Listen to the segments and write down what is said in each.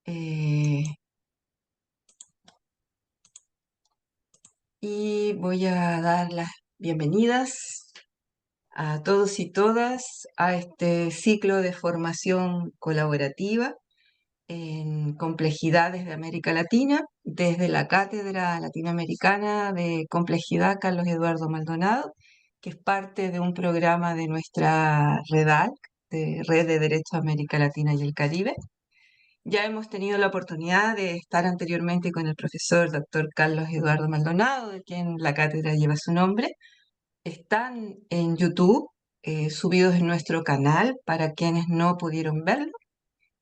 Eh, y voy a dar las bienvenidas a todos y todas a este ciclo de formación colaborativa en complejidades de América Latina, desde la Cátedra Latinoamericana de Complejidad Carlos Eduardo Maldonado, que es parte de un programa de nuestra REDAC, de Red de Derecho a América Latina y el Caribe. Ya hemos tenido la oportunidad de estar anteriormente con el profesor doctor Carlos Eduardo Maldonado, de quien la cátedra lleva su nombre. Están en YouTube, subidos en nuestro canal para quienes no pudieron verlo.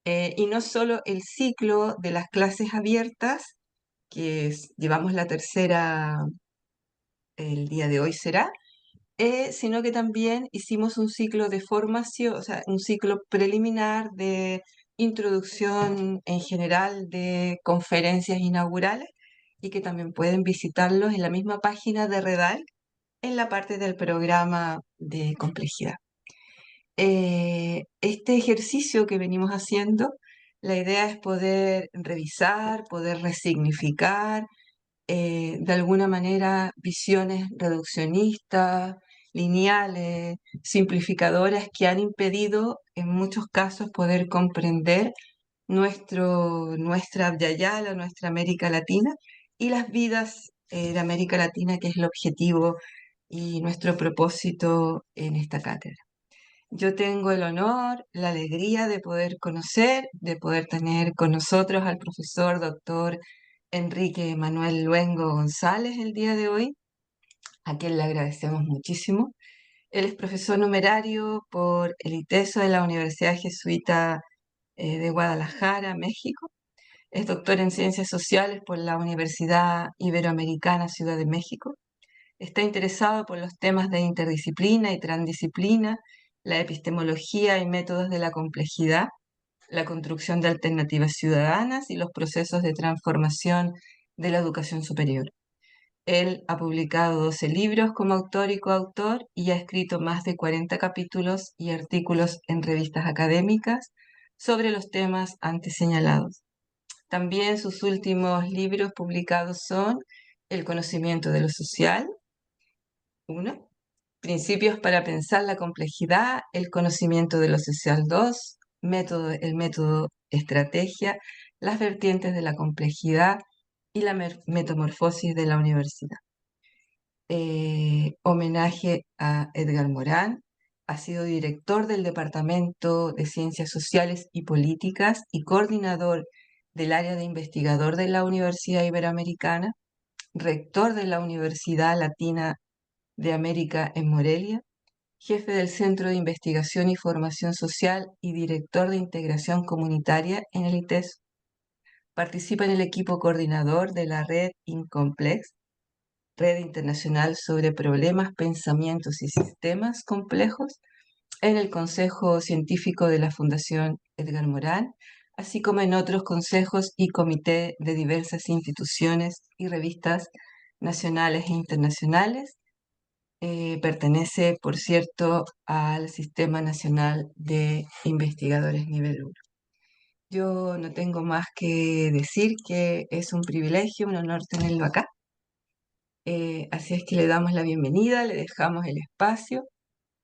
Y no solo el ciclo de las clases abiertas, llevamos la tercera el día de hoy será, sino que también hicimos un ciclo de formación, o sea, un ciclo preliminar de introducción en general de conferencias inaugurales y que también pueden visitarlos en la misma página de Redal en la parte del programa de complejidad. Este ejercicio que venimos haciendo, la idea es poder revisar, poder resignificar, de alguna manera visiones reduccionistas, lineales, simplificadoras que han impedido en muchos casos poder comprender nuestra Yayala, nuestra América Latina y las vidas de América Latina, que es el objetivo y nuestro propósito en esta cátedra. Yo tengo el honor, la alegría de poder conocer, de poder tener con nosotros al profesor doctor Enrique Manuel Luengo González el día de hoy, a quien le agradecemos muchísimo. Él es profesor numerario por el ITESO de la Universidad Jesuita de Guadalajara, México. Es doctor en Ciencias Sociales por la Universidad Iberoamericana Ciudad de México. Está interesado por los temas de interdisciplina y transdisciplina, la epistemología y métodos de la complejidad, la construcción de alternativas ciudadanas y los procesos de transformación de la educación superior. Él ha publicado 12 libros como autor y coautor y ha escrito más de 40 capítulos y artículos en revistas académicas sobre los temas antes señalados. También sus últimos libros publicados son El conocimiento de lo social, 1, Principios para pensar la complejidad, el conocimiento de lo social, 2, el método estrategia, las vertientes de la complejidad y la metamorfosis de la universidad. Homenaje a Edgar Morán. Ha sido director del Departamento de Ciencias Sociales y Políticas y coordinador del área de investigador de la Universidad Iberoamericana, rector de la Universidad Latina de América en Morelia, jefe del Centro de Investigación y Formación Social y director de Integración Comunitaria en el ITESO. Participa en el equipo coordinador de la red Incomplex, Red Internacional sobre Problemas, Pensamientos y Sistemas Complejos, en el Consejo Científico de la Fundación Edgar Morán, así como en otros consejos y comités de diversas instituciones y revistas nacionales e internacionales. Pertenece, por cierto, al Sistema Nacional de Investigadores Nivel 1. Yo no tengo más que decir que es un privilegio, un honor tenerlo acá. Así es que le damos la bienvenida, le dejamos el espacio,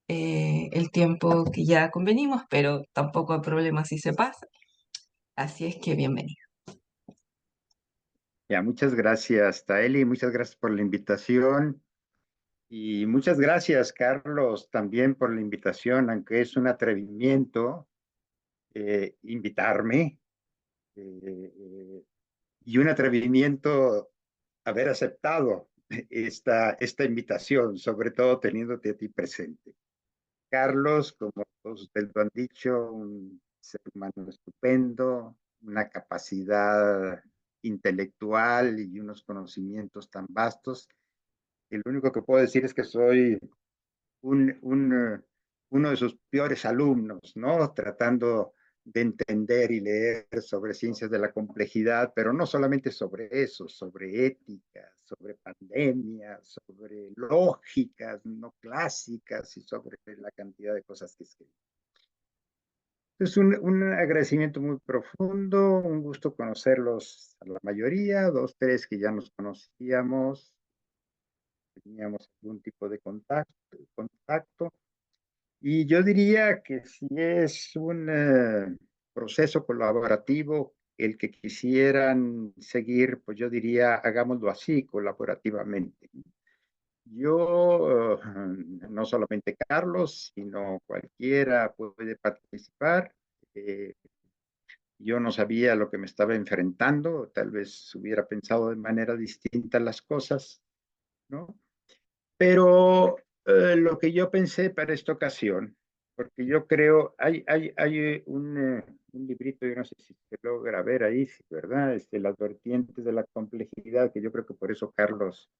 el tiempo que ya convenimos, pero tampoco hay problema si se pasa. Así es que bienvenido. Ya, muchas gracias, Taeli, muchas gracias por la invitación y muchas gracias, Carlos, también por la invitación, aunque es un atrevimiento invitarme y un atrevimiento haber aceptado esta invitación, sobre todo teniéndote a ti presente. Carlos, como todos ustedes lo han dicho, un ser humano estupendo, una capacidad intelectual y unos conocimientos tan vastos. Y lo único que puedo decir es que soy uno de sus peores alumnos, ¿no? Tratando de entender y leer sobre ciencias de la complejidad, pero no solamente sobre eso, sobre ética, sobre pandemia, sobre lógicas no clásicas y sobre la cantidad de cosas que escribe. Es un agradecimiento muy profundo, un gusto conocerlos a la mayoría, dos, tres que ya nos conocíamos, teníamos algún tipo de contacto. Y yo diría que si es un proceso colaborativo el que quisieran seguir, pues yo diría, hagámoslo así, colaborativamente. Yo, no solamente Carlos, sino cualquiera puede participar. Eh, yo no sabía lo que me estaba enfrentando, tal vez hubiera pensado de manera distinta las cosas, ¿no? Pero lo que yo pensé para esta ocasión, porque yo creo, hay un librito, yo no sé si se logra ver ahí, sí, ¿verdad? Las vertientes de la complejidad, que yo creo que por eso Carlos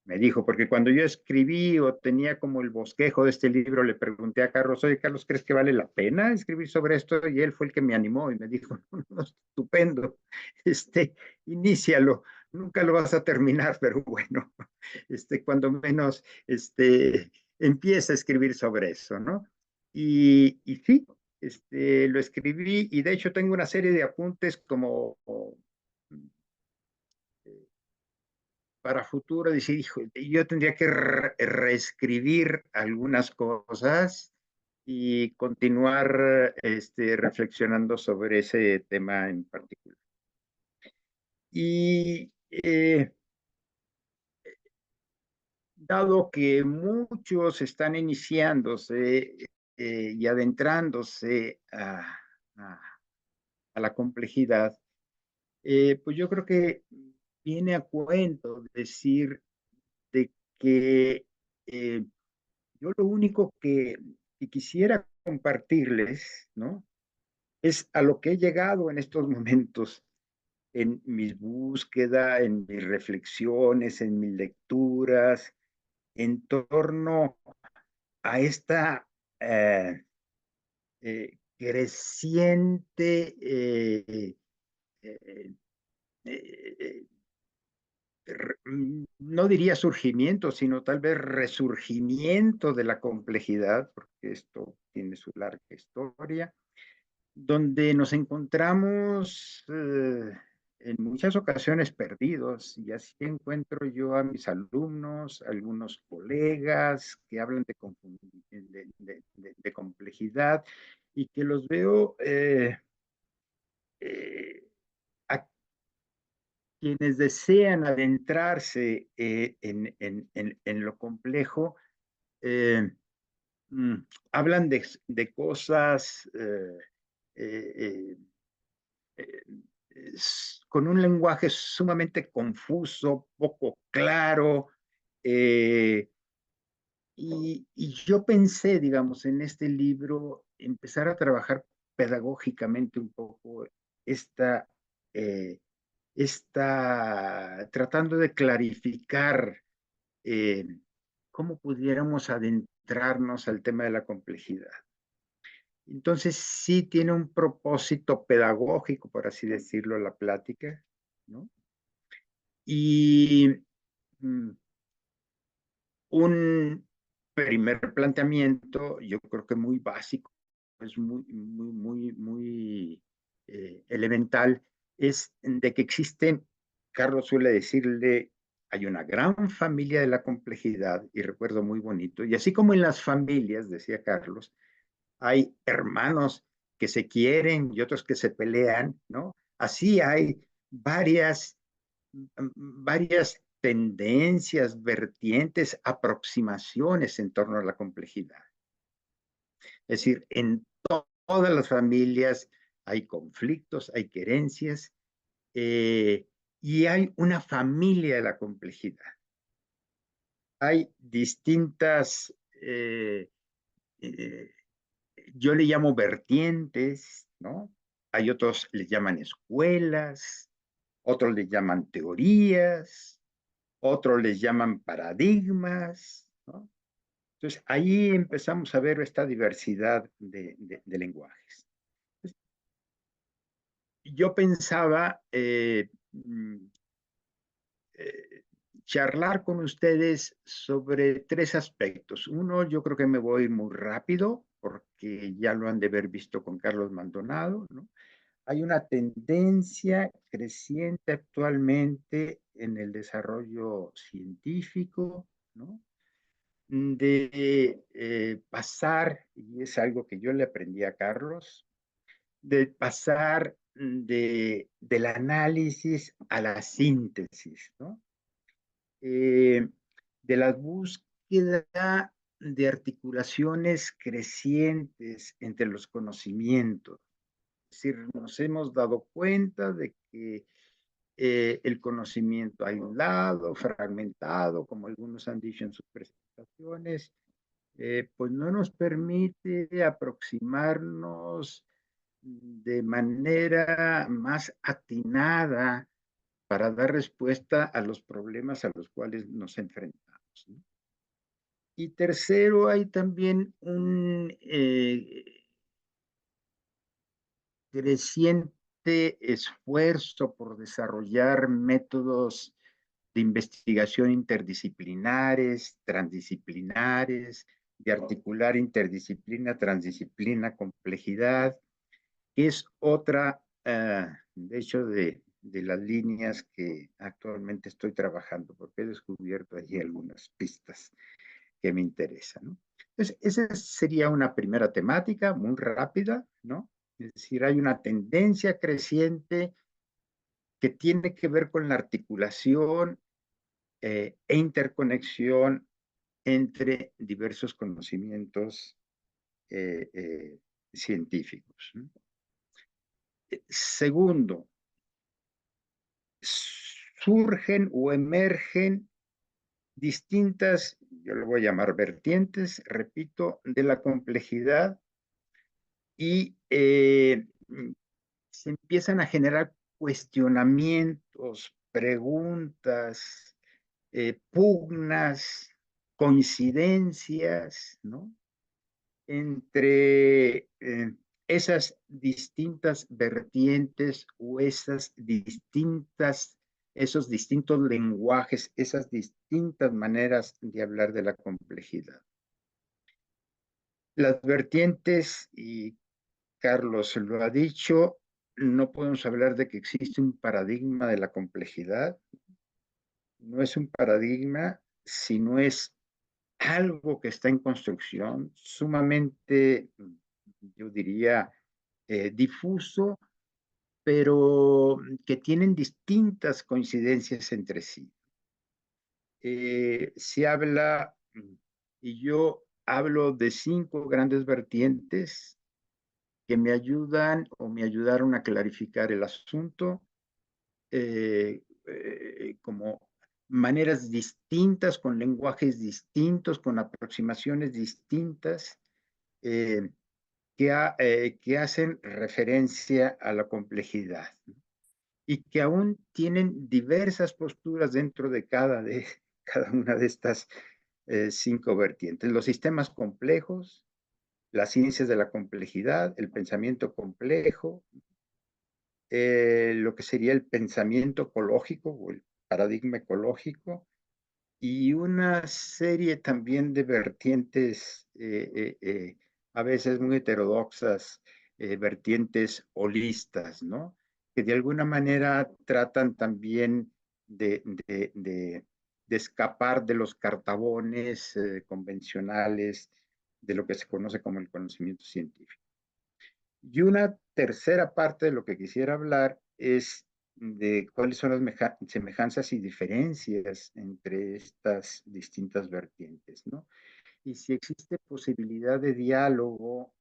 me dijo, porque cuando yo escribí o tenía como el bosquejo de este libro, le pregunté a Carlos, oye, Carlos, ¿crees que vale la pena escribir sobre esto? Y él fue el que me animó y me dijo, no, no, estupendo, inícialo, nunca lo vas a terminar, pero bueno, cuando menos, empieza a escribir sobre eso, ¿no? Y sí, lo escribí y de hecho tengo una serie de apuntes como para futuro, decir, hijo, yo tendría que reescribir algunas cosas y continuar reflexionando sobre ese tema en particular. Y dado que muchos están iniciándose y adentrándose a, a la complejidad, pues yo creo que viene a cuento decir de que yo lo único que quisiera compartirles, ¿no? Es a lo que he llegado en estos momentos, en mis búsquedas, en mis reflexiones, en mis lecturas, en torno a esta creciente, eh, eh, no diría surgimiento, sino tal vez resurgimiento de la complejidad, porque esto tiene su larga historia, donde nos encontramos en muchas ocasiones perdidos, y así encuentro yo a mis alumnos, algunos colegas que hablan de complejidad y que los veo eh, a quienes desean adentrarse en lo complejo, eh, mm, hablan de cosas eh, eh, con un lenguaje sumamente confuso, poco claro, eh, y yo pensé, digamos, en este libro, empezar a trabajar pedagógicamente un poco esta, eh, tratando de clarificar eh, cómo pudiéramos adentrarnos al tema de la complejidad. Entonces, sí tiene un propósito pedagógico, por así decirlo, la plática, ¿no? Y mm, un primer planteamiento, yo creo que muy básico, es muy elemental, es de que existen, Carlos suele decirle, hay una gran familia de la complejidad, y recuerdo muy bonito, y así como en las familias, decía Carlos, hay hermanos que se quieren y otros que se pelean, ¿no? Así hay varias varias tendencias, vertientes, aproximaciones en torno a la complejidad. Es decir, en todas las familias hay conflictos, hay querencias, y hay una familia de la complejidad. Hay distintas, eh, yo le llamo vertientes, ¿no? Hay otros les llaman escuelas, otros les llaman teorías, otros les llaman paradigmas, ¿no? Entonces, ahí empezamos a ver esta diversidad de lenguajes. Entonces, yo pensaba eh, charlar con ustedes sobre tres aspectos. Uno, yo creo que me voy muy rápido, porque ya lo han de haber visto con Carlos Maldonado, ¿no? Hay una tendencia creciente actualmente en el desarrollo científico, ¿no? De pasar, y es algo que yo le aprendí a Carlos, de pasar del análisis a la síntesis, ¿no? De la búsqueda de articulaciones crecientes entre los conocimientos. Es decir, nos hemos dado cuenta de que el conocimiento aislado, fragmentado, como algunos han dicho en sus presentaciones, pues no nos permite aproximarnos de manera más atinada para dar respuesta a los problemas a los cuales nos enfrentamos, ¿no? Y tercero, hay también un creciente esfuerzo por desarrollar métodos de investigación interdisciplinares, transdisciplinares, de articular interdisciplina, transdisciplina, complejidad, que es otra, de hecho, de las líneas que actualmente estoy trabajando, porque he descubierto allí algunas pistas que me interesan, ¿no? Entonces, esa sería una primera temática muy rápida, ¿no? Es decir, hay una tendencia creciente que tiene que ver con la articulación e interconexión entre diversos conocimientos científicos, ¿no? Segundo, surgen o emergen distintas, yo lo voy a llamar vertientes, repito, de la complejidad y se empiezan a generar cuestionamientos, preguntas, pugnas, coincidencias, ¿no? Entre esas distintas vertientes o esos distintos lenguajes, esas distintas maneras de hablar de la complejidad. Las vertientes, y Carlos lo ha dicho, no podemos hablar de que existe un paradigma de la complejidad. No es un paradigma, sino es algo que está en construcción, sumamente, yo diría, difuso, pero que tienen distintas coincidencias entre sí. Se habla, y yo hablo de 5 grandes vertientes que me ayudan o me ayudaron a clarificar el asunto, como maneras distintas, con lenguajes distintos, con aproximaciones distintas, eh, que hacen referencia a la complejidad, ¿no? Y que aún tienen diversas posturas dentro de cada una de estas 5 vertientes. Los sistemas complejos, las ciencias de la complejidad, el pensamiento complejo, lo que sería el pensamiento ecológico o el paradigma ecológico, y una serie también de vertientes a veces muy heterodoxas, vertientes holistas, ¿no? Que de alguna manera tratan también de escapar de los cartabones convencionales de lo que se conoce como el conocimiento científico. Y una tercera parte de lo que quisiera hablar es de cuáles son las semejanzas y diferencias entre estas distintas vertientes, ¿no? Y si existe posibilidad de diálogo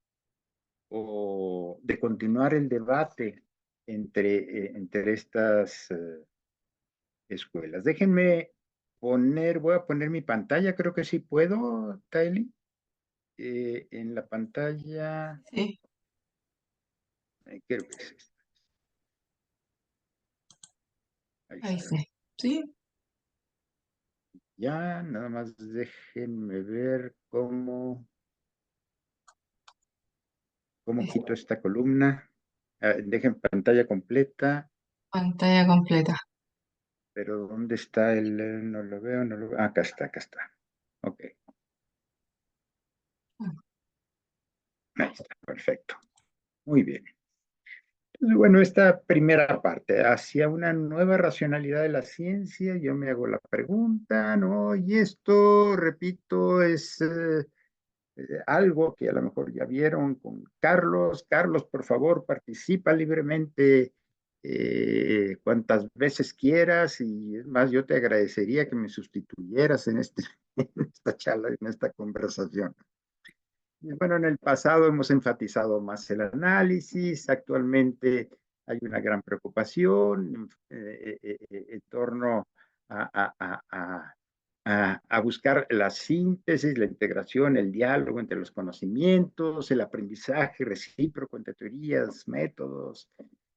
o de continuar el debate entre estas escuelas. Déjenme voy a poner mi pantalla, creo que sí puedo, Tylee. En la pantalla, Sí, creo que es esta. Ahí ahí está. sí. Sí, Ya, nada más déjenme ver cómo quito esta columna. Dejen pantalla completa, pantalla completa. pero ¿dónde está no lo veo, no lo veo. Acá está, acá está. Ok. Ahí está, perfecto. Muy bien. Entonces, bueno, esta primera parte, hacia una nueva racionalidad de la ciencia, yo me hago la pregunta, ¿no? Y esto, repito, es algo que a lo mejor ya vieron con Carlos. Carlos, por favor, participa libremente cuantas veces quieras y es más, yo te agradecería que me sustituyeras en, en esta charla, en esta conversación. Y bueno, en el pasado hemos enfatizado más el análisis, actualmente hay una gran preocupación en torno a buscar la síntesis, la integración, el diálogo entre los conocimientos, el aprendizaje recíproco entre teorías, métodos,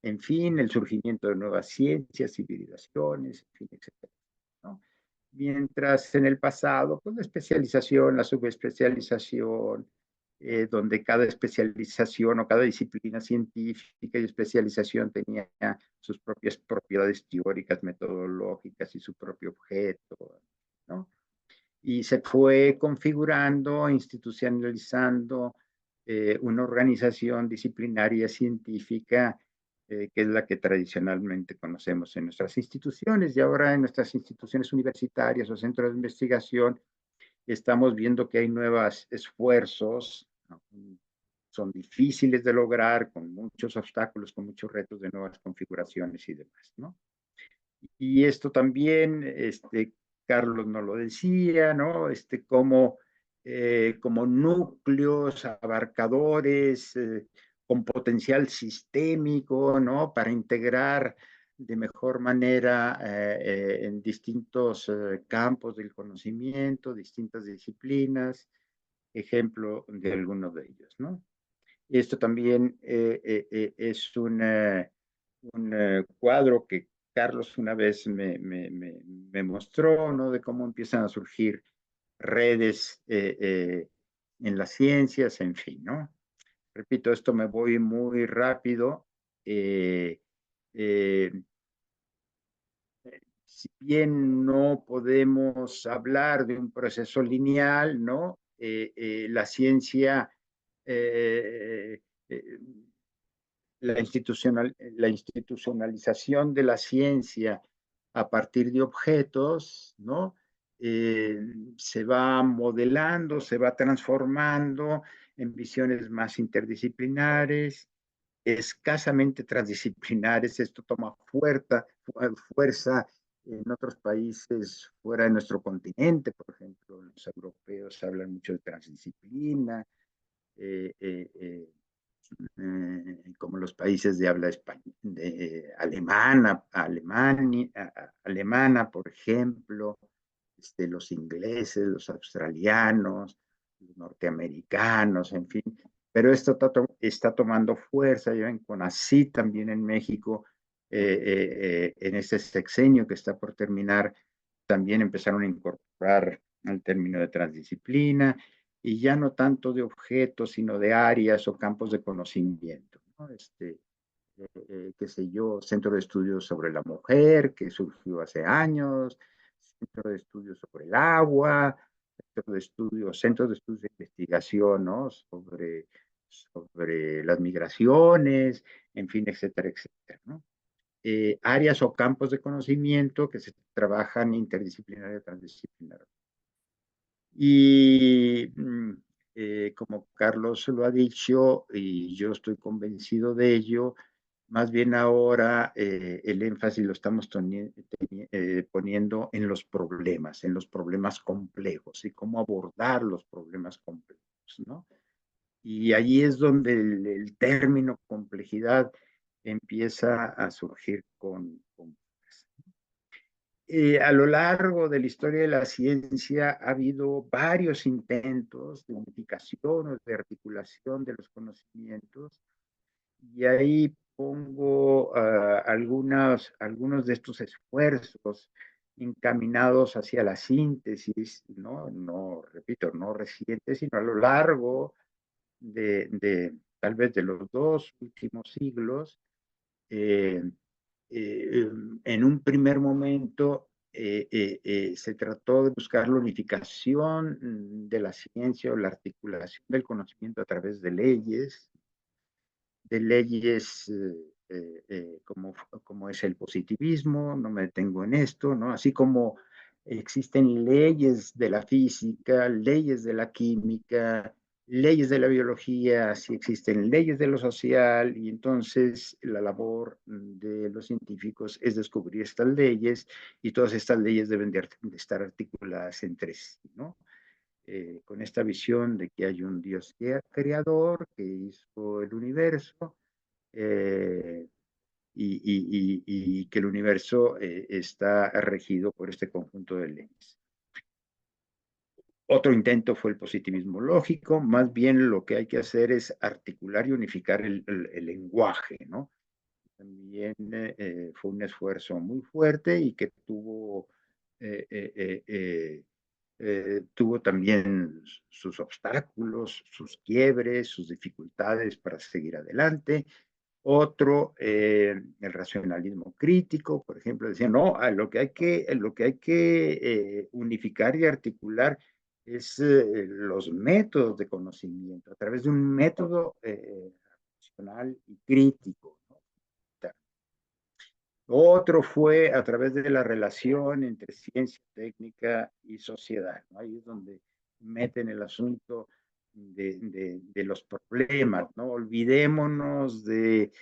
en fin, el surgimiento de nuevas ciencias, civilizaciones, en fin, etcétera, ¿no? Mientras en el pasado, pues la especialización, la subespecialización, donde cada especialización o cada disciplina científica y especialización tenía sus propias propiedades teóricas, metodológicas y su propio objeto, ¿no? Y se fue configurando, institucionalizando una organización disciplinaria científica que es la que tradicionalmente conocemos en nuestras instituciones. Y ahora en nuestras instituciones universitarias o centros de investigación estamos viendo que hay nuevos esfuerzos, ¿no? Son difíciles de lograr, con muchos obstáculos, con muchos retos de nuevas configuraciones y demás, ¿no? Y esto también, Carlos nos lo decía, ¿no? Como núcleos abarcadores con potencial sistémico, ¿no? Para integrar de mejor manera en distintos campos del conocimiento, distintas disciplinas, ejemplo de algunos de ellos, ¿no? Esto también es un cuadro que Carlos una vez me mostró, ¿no? De cómo empiezan a surgir redes en las ciencias, en fin, ¿no? Repito, esto me voy muy rápido. Eh, eh, si bien no podemos hablar de un proceso lineal, ¿no? La ciencia eh, eh, la institucionalización de la ciencia a partir de objetos, ¿no? Eh, Se va modelando, se va transformando en visiones más interdisciplinares, escasamente transdisciplinares. Esto toma fuerza en otros países fuera de nuestro continente, por ejemplo, los europeos hablan mucho de transdisciplina, eh, eh, eh, como los países de habla española, de alemana, por ejemplo, los ingleses, los australianos, los norteamericanos, en fin. Pero esto está tomando fuerza, ya ven, con así también en México, en este sexenio que está por terminar, también empezaron a incorporar el término de transdisciplina y ya no tanto de objetos, sino de áreas o campos de conocimiento, ¿no? Qué sé yo, Centro de Estudios sobre la Mujer, que surgió hace años, Centro de Estudios sobre el Agua, Centro de Estudios de Investigación, ¿no? Sobre las migraciones, en fin, etcétera, etcétera, ¿no? Áreas o campos de conocimiento que se trabajan interdisciplinar y transdisciplinar. Y como Carlos lo ha dicho, y yo estoy convencido de ello, más bien ahora el énfasis lo estamos poniendo en los problemas complejos y cómo abordar los problemas complejos, ¿no? Y allí es donde el término complejidad empieza a surgir con a lo largo de la historia de la ciencia ha habido varios intentos de unificación o de articulación de los conocimientos y ahí pongo algunos de estos esfuerzos encaminados hacia la síntesis, ¿no? No, repito, no reciente, sino a lo largo tal vez de los dos últimos siglos. eh, en un primer momento se trató de buscar la unificación de la ciencia o la articulación del conocimiento a través de leyes como es el positivismo, no me detengo en esto, ¿no? Así como existen leyes de la física, leyes de la química, leyes de la biología, así existen leyes de lo social, y entonces la labor de los científicos es descubrir estas leyes, y todas estas leyes deben de estar articuladas entre sí, ¿no? Con esta visión de que hay un Dios creador que hizo el universo, eh, y que el universo está regido por este conjunto de leyes. Otro intento fue el positivismo lógico, más bien lo que hay que hacer es articular y unificar el lenguaje, ¿no? También fue un esfuerzo muy fuerte y que eh, eh, eh, eh, tuvo también sus obstáculos, sus quiebres, sus dificultades para seguir adelante. Otro, el racionalismo crítico, por ejemplo, decía, no, lo que hay que unificar y articular es los métodos de conocimiento, a través de un método racional y crítico, ¿no? Otro fue a través de la relación entre ciencia, técnica y sociedad, ¿no? Ahí es donde meten el asunto de los problemas, ¿no? Olvidémonos de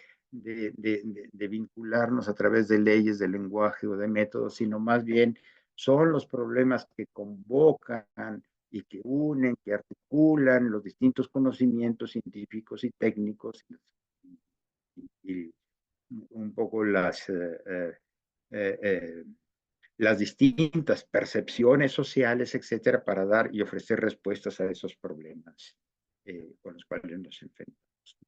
vincularnos a través de leyes, de lenguaje o de métodos, sino más bien son los problemas que convocan y que unen, que articulan los distintos conocimientos científicos y técnicos y un poco eh, eh, las distintas percepciones sociales, etcétera, para dar y ofrecer respuestas a esos problemas con los cuales nos enfrentamos.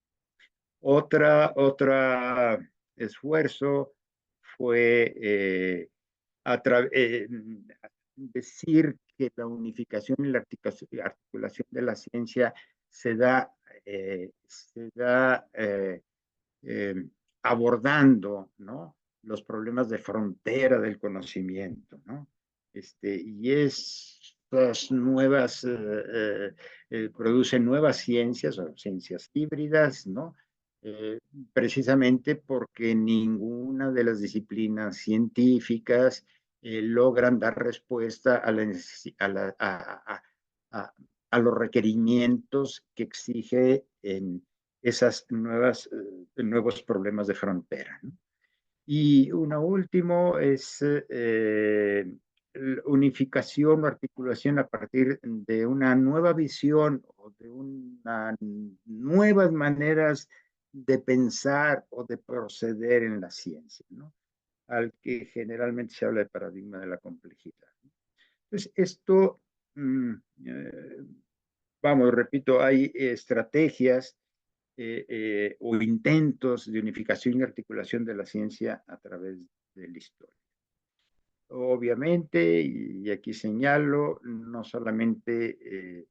Otra esfuerzo fue decir que la unificación y la articulación de la ciencia se da eh, abordando, ¿no? Los problemas de frontera del conocimiento, ¿no? Y estas nuevas, producen nuevas ciencias o ciencias híbridas, ¿no? Eh, Precisamente porque ninguna de las disciplinas científicas logran dar respuesta a los requerimientos que exige en esas nuevos problemas de frontera, ¿no? Y uno último es unificación o articulación a partir de una nueva visión o de nuevas maneras de pensar o de proceder en la ciencia, ¿no? Al que generalmente se habla de paradigma de la complejidad. Entonces, esto, mm, eh, vamos, repito, hay estrategias o intentos de unificación y articulación de la ciencia a través de la historia. Obviamente, y aquí señalo, no solamente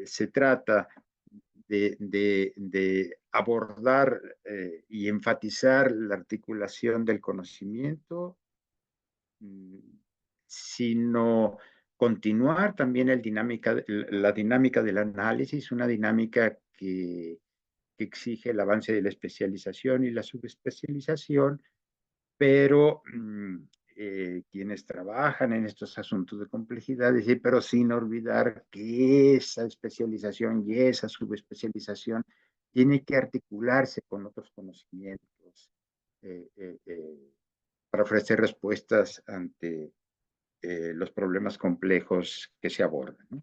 se trata de abordar y enfatizar la articulación del conocimiento, mm, sino continuar también la dinámica del análisis, una dinámica que exige el avance de la especialización y la subespecialización, pero quienes trabajan en estos asuntos de complejidad, dicen, pero sin olvidar que esa especialización y esa subespecialización tiene que articularse con otros conocimientos eh, eh, eh, para ofrecer respuestas ante los problemas complejos que se abordan, ¿no?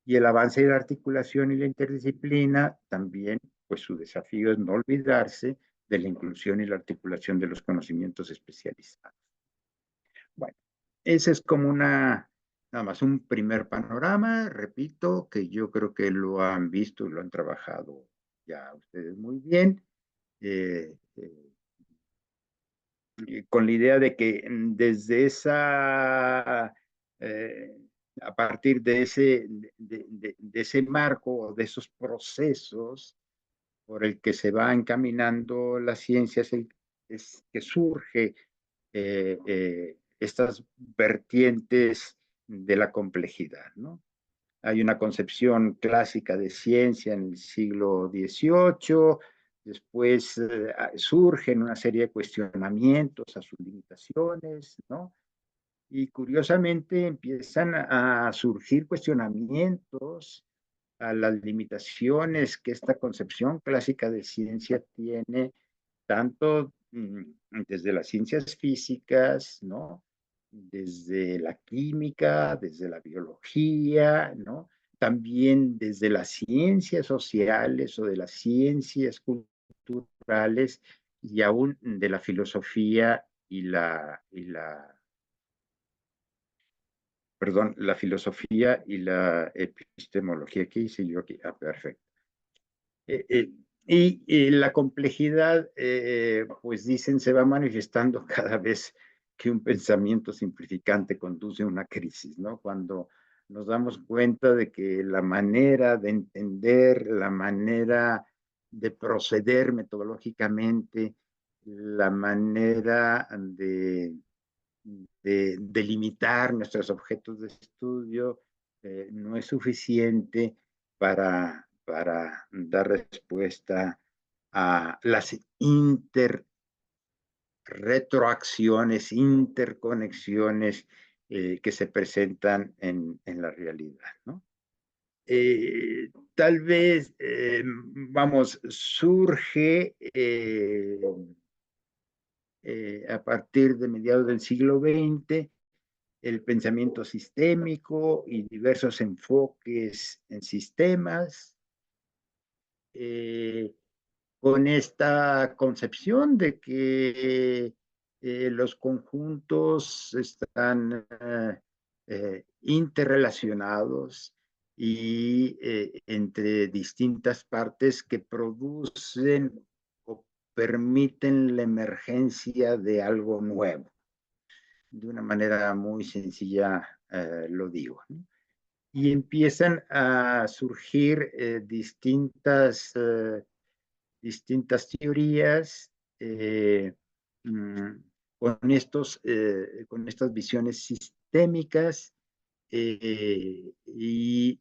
Y el avance de la articulación y la interdisciplina también, pues su desafío es no olvidarse de la inclusión y la articulación de los conocimientos especializados. Bueno, ese es como nada más un primer panorama, repito, que yo creo que lo han visto y lo han trabajado ya ustedes muy bien, eh, con la idea de que desde eh, a partir de ese marco, de esos procesos por el que se va encaminando la ciencia, es que surge estas vertientes de la complejidad, ¿no? Hay una concepción clásica de ciencia en el siglo XVIII, después surgen una serie de cuestionamientos a sus limitaciones, ¿no? Y curiosamente empiezan a surgir cuestionamientos a las limitaciones que esta concepción clásica de ciencia tiene, tanto desde las ciencias físicas, ¿no? Desde la química, desde la biología, ¿no? También desde las ciencias sociales o de las ciencias culturales y aún de la filosofía perdón, la filosofía y la epistemología. ¿Qué hice yo aquí? Ah, perfecto. Y la complejidad, pues dicen, se va manifestando cada vez que un pensamiento simplificante conduce a una crisis, ¿no? Cuando nos damos cuenta de que la manera de entender, la manera de proceder metodológicamente, la manera de delimitar nuestros objetos de estudio no es suficiente para dar respuesta a las interretroacciones, interconexiones que se presentan en la realidad, ¿no? Tal vez, vamos, surge a partir de mediados del siglo XX el pensamiento sistémico y diversos enfoques en sistemas, eh, con esta concepción de que los conjuntos están interrelacionados y entre distintas partes que producen o permiten la emergencia de algo nuevo. De una manera muy sencilla lo digo, ¿no? Y empiezan a surgir distintas teorías eh, mm, con estas visiones sistémicas y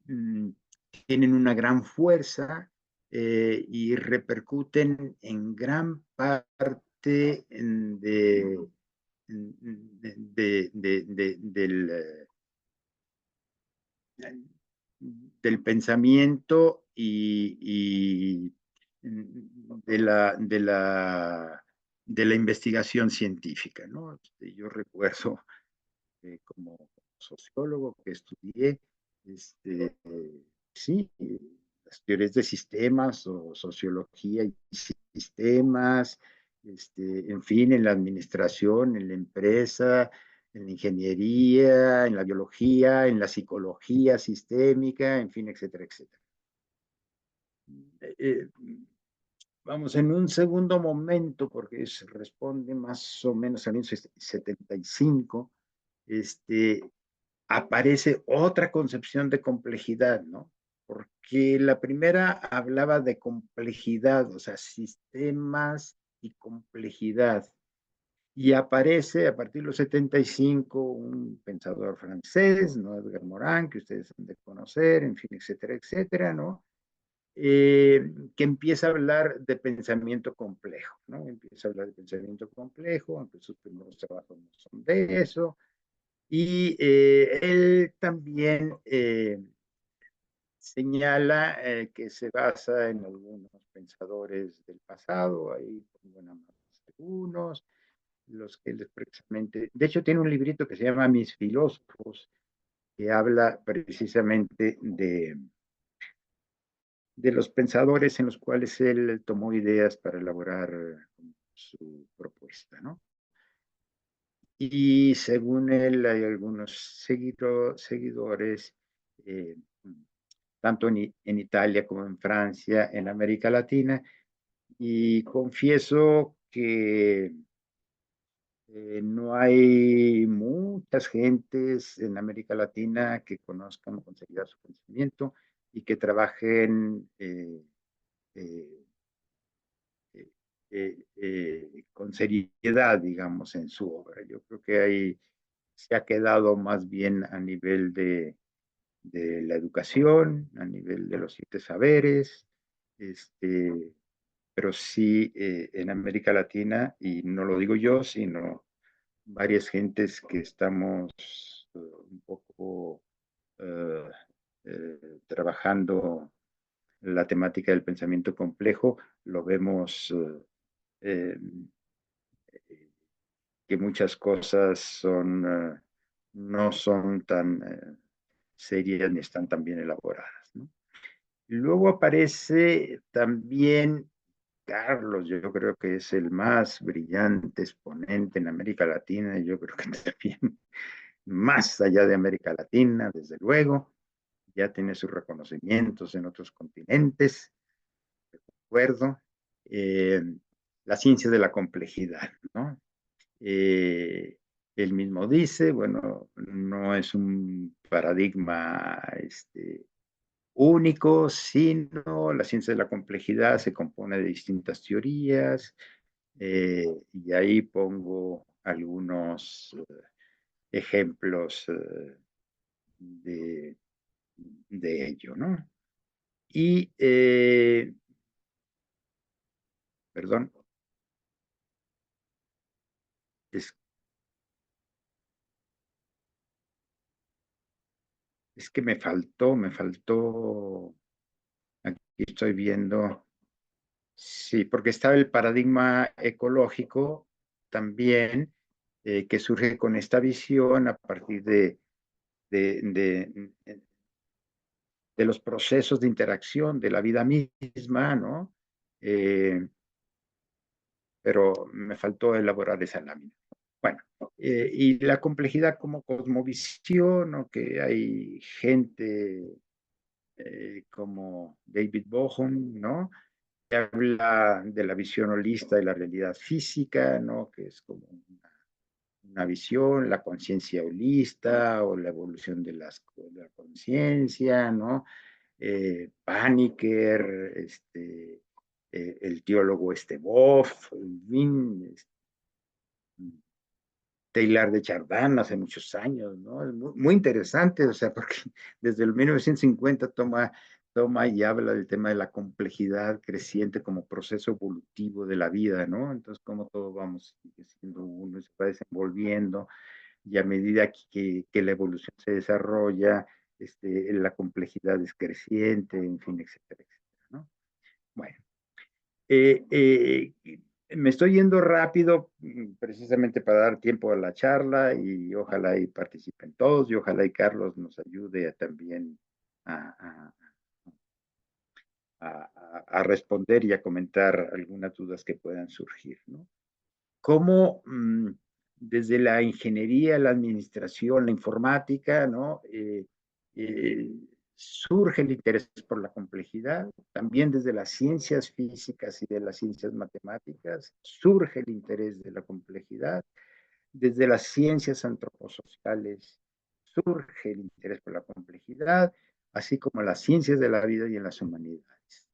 tienen una gran fuerza y repercuten en gran parte del pensamiento y de la investigación científica, ¿no? Yo recuerdo como sociólogo que estudié, sí, las teorías de sistemas o sociología y sistemas, en fin, en la administración, en la empresa, en la ingeniería, en la biología, en la psicología sistémica, en fin, etcétera, etcétera. Eh, vamos, en un segundo momento, porque se responde más o menos al 75, aparece otra concepción de complejidad, ¿no? Porque la primera hablaba de complejidad, o sea, sistemas y complejidad. Y aparece a partir de los 75 un pensador francés, ¿no? Edgar Morin, que ustedes han de conocer, en fin, etcétera, etcétera, ¿no? Que empieza a hablar de pensamiento complejo, ¿no? Empieza a hablar de pensamiento complejo, aunque sus primeros trabajos no son de eso, y él también señala que se basa en algunos pensadores del pasado, ahí pongo nada más algunos, los que él precisamente, de hecho tiene un librito que se llama Mis filósofos, que habla precisamente de los pensadores en los cuales él tomó ideas para elaborar su propuesta, ¿no? Y según él hay algunos seguidores, eh, tanto en Italia como en Francia, en América Latina, y confieso que no hay muchas gentes en América Latina que conozcan o considerar su conocimiento y que trabajen eh, con seriedad, digamos, en su obra. Yo creo que hay se ha quedado más bien a nivel de la educación, a nivel de los 7 saberes, pero sí en América Latina, y no lo digo yo, sino varias gentes que estamos un poco eh, trabajando la temática del pensamiento complejo, lo vemos eh, que muchas cosas no son tan serias ni están tan bien elaboradas, ¿no? Y luego aparece también Carlos, yo creo que es el más brillante exponente en América Latina, y yo creo que también más allá de América Latina, desde luego, ya tiene sus reconocimientos en otros continentes, recuerdo, eh, la ciencia de la complejidad, ¿no? Eh, Él mismo dice, bueno, no es un paradigma único, sino la ciencia de la complejidad se compone de distintas teorías, y ahí pongo algunos ejemplos de, de ello, ¿no? Y, perdón, es, es que me faltó, aquí estoy viendo, sí, porque estaba el paradigma ecológico también, que surge con esta visión a partir de, de, de los procesos de interacción de la vida misma, ¿no? Eh, pero me faltó elaborar esa lámina. Bueno, y la complejidad como cosmovisión, ¿no? Que hay gente como David Bohm, ¿no? Que habla de la visión holista de la realidad física, ¿no? Que es como una visión, la conciencia holista o la evolución de la conciencia, ¿no? Paniker, el teólogo Boff, en fin, Taylor de Chardin hace muchos años, ¿no? Es muy interesante, o sea, porque desde el 1950 toma y habla del tema de la complejidad creciente como proceso evolutivo de la vida, ¿no? Entonces, cómo todo vamos siendo uno, se va desenvolviendo, y a medida que la evolución se desarrolla, la complejidad es creciente, en fin, etcétera, etcétera, ¿no? Bueno, eh, eh, me estoy yendo rápido precisamente para dar tiempo a la charla, y ojalá y participen todos, y ojalá y Carlos nos ayude también a, a responder y a comentar algunas dudas que puedan surgir, ¿no? Cómo desde la ingeniería, la administración, la informática, ¿no? Eh, Surge el interés por la complejidad, también desde las ciencias físicas y de las ciencias matemáticas, surge el interés de la complejidad, desde las ciencias antroposociales surge el interés por la complejidad, así como las ciencias de la vida y en las humanidades.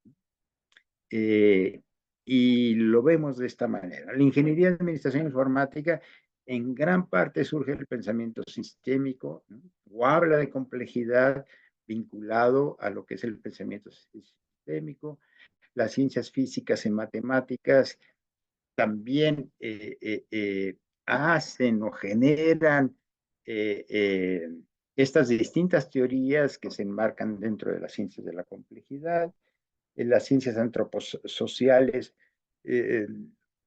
Eh, y lo vemos de esta manera. La ingeniería de administración informática en gran parte surge del pensamiento sistémico, ¿no? O habla de complejidad vinculado a lo que es el pensamiento sistémico. Las ciencias físicas y matemáticas también hacen o generan eh, eh, estas distintas teorías que se enmarcan dentro de las ciencias de la complejidad. En las ciencias antroposociales eh,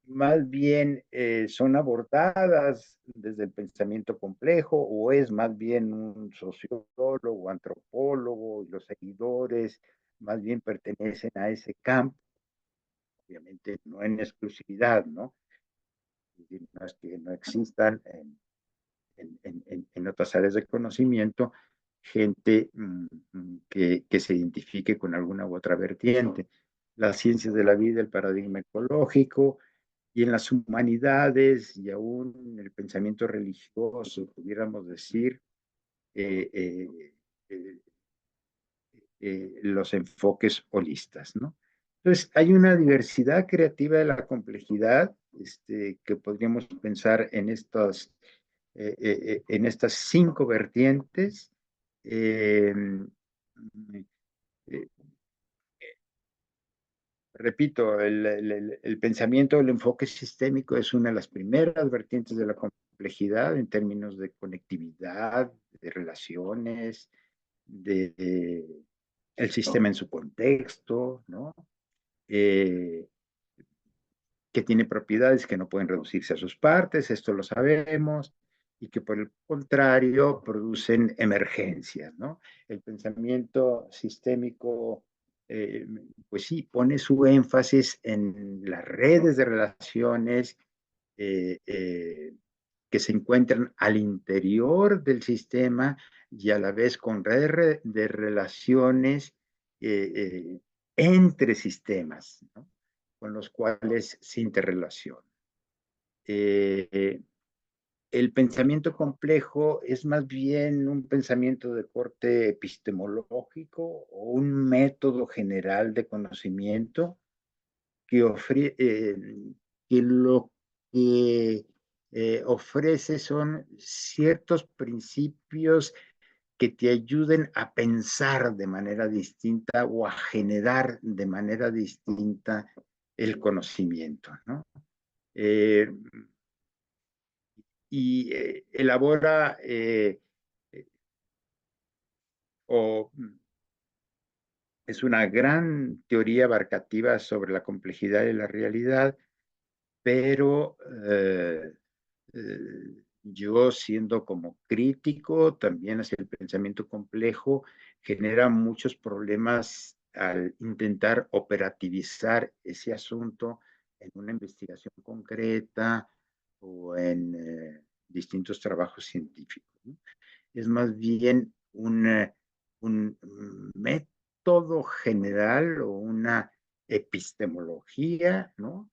más bien son abordadas desde el pensamiento complejo, o es más bien un sociólogo, antropólogo, y los seguidores más bien pertenecen a ese campo, obviamente no en exclusividad, ¿no? No es que no existan en otras áreas de conocimiento gente que se identifique con alguna u otra vertiente. Las ciencias de la vida, el paradigma ecológico, y en las humanidades y aún en el pensamiento religioso, pudiéramos decir, eh, eh, eh, los enfoques holistas, ¿no? Entonces, hay una diversidad creativa de la complejidad, que podríamos pensar en estas en estas 5 vertientes. Eh, eh, Repito, el pensamiento del enfoque sistémico es una de las primeras vertientes de la complejidad en términos de conectividad, de relaciones, de el sistema en su contexto, ¿no? Eh, que tiene propiedades que no pueden reducirse a sus partes, esto lo sabemos, y que por el contrario producen emergencias, ¿no? El pensamiento sistémico, eh, pues sí, pone su énfasis en las redes de relaciones eh, eh, que se encuentran al interior del sistema y a la vez con redes de relaciones eh, eh, entre sistemas, ¿no? Con los cuales se interrelaciona. Eh, el pensamiento complejo es más bien un pensamiento de corte epistemológico o un método general de conocimiento que, que lo que ofrece son ciertos principios que te ayuden a pensar de manera distinta o a generar de manera distinta el conocimiento, ¿no? Eh, y elabora o es una gran teoría abarcativa sobre la complejidad de la realidad, pero yo siendo como crítico también hacia el pensamiento complejo, genera muchos problemas al intentar operativizar ese asunto en una investigación concreta o en distintos trabajos científicos, ¿no? Es más bien un método general o una epistemología, ¿no?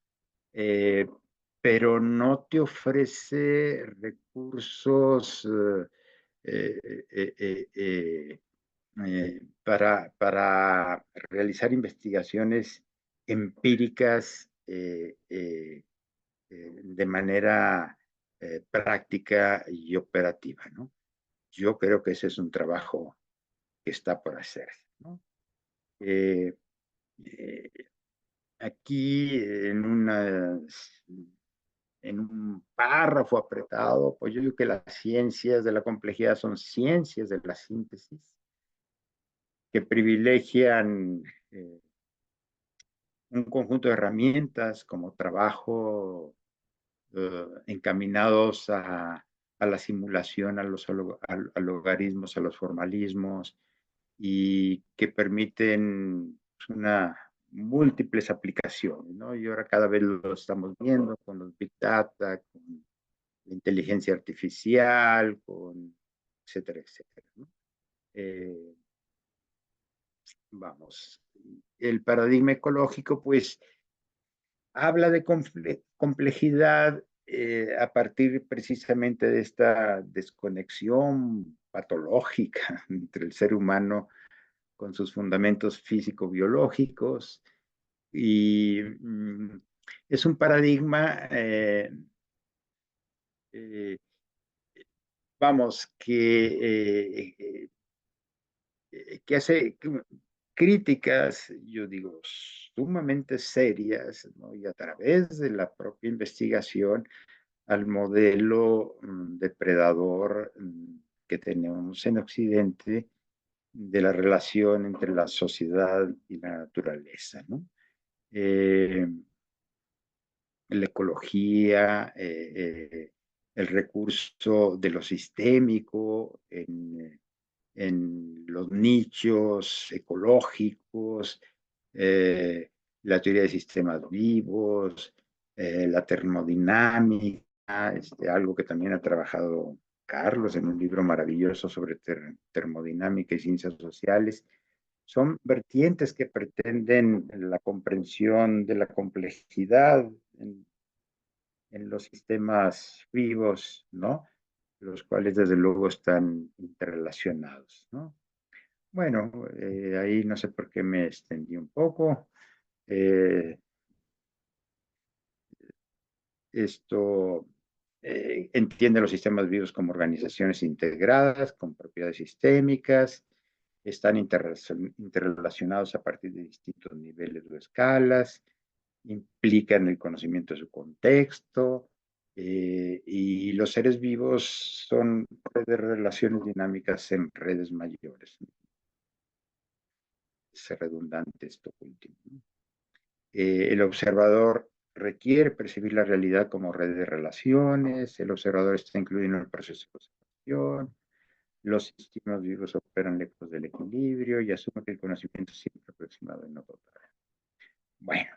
Eh, pero no te ofrece recursos eh, eh, eh, eh, para realizar investigaciones empíricas de manera práctica y operativa, ¿no? Yo creo que ese es un trabajo que está por hacer, ¿no? Eh, eh, Aquí en un párrafo apretado, pues yo digo que las ciencias de la complejidad son ciencias de la síntesis que privilegian un conjunto de herramientas como trabajo encaminados a la simulación, a logaritmos, a los formalismos, y que permiten una múltiples aplicaciones, ¿no? Y ahora cada vez lo estamos viendo con los Big Data, con la inteligencia artificial, con etcétera, etcétera, ¿no? Eh, Vamos, el paradigma ecológico, pues, habla de complejidad a partir precisamente de esta desconexión patológica entre el ser humano con sus fundamentos físico-biológicos y es un paradigma, eh, vamos, que hace críticas, yo digo, sumamente serias, ¿no? Y a través de la propia investigación al modelo depredador que tenemos en Occidente de la relación entre la sociedad y la naturaleza, ¿no? Eh, la ecología, el recurso de lo sistémico en los nichos ecológicos, eh, la teoría de sistemas vivos, la termodinámica, algo que también ha trabajado Carlos en un libro maravilloso sobre termodinámica y ciencias sociales. Son vertientes que pretenden la comprensión de la complejidad en los sistemas vivos, ¿no? Los cuales desde luego están interrelacionados, ¿no? Bueno, ahí no sé por qué me extendí un poco. Eh, Esto entiende los sistemas vivos como organizaciones integradas, con propiedades sistémicas, están interrelacionados a partir de distintos niveles o escalas, implican el conocimiento de su contexto, y los seres vivos son redes de relaciones dinámicas en redes mayores. Es redundante esto último, ¿no? El observador requiere percibir la realidad como red de relaciones, el observador está incluido en el proceso de observación, los sistemas vivos operan lejos del equilibrio y asumen que el conocimiento es siempre aproximado y no total. Bueno,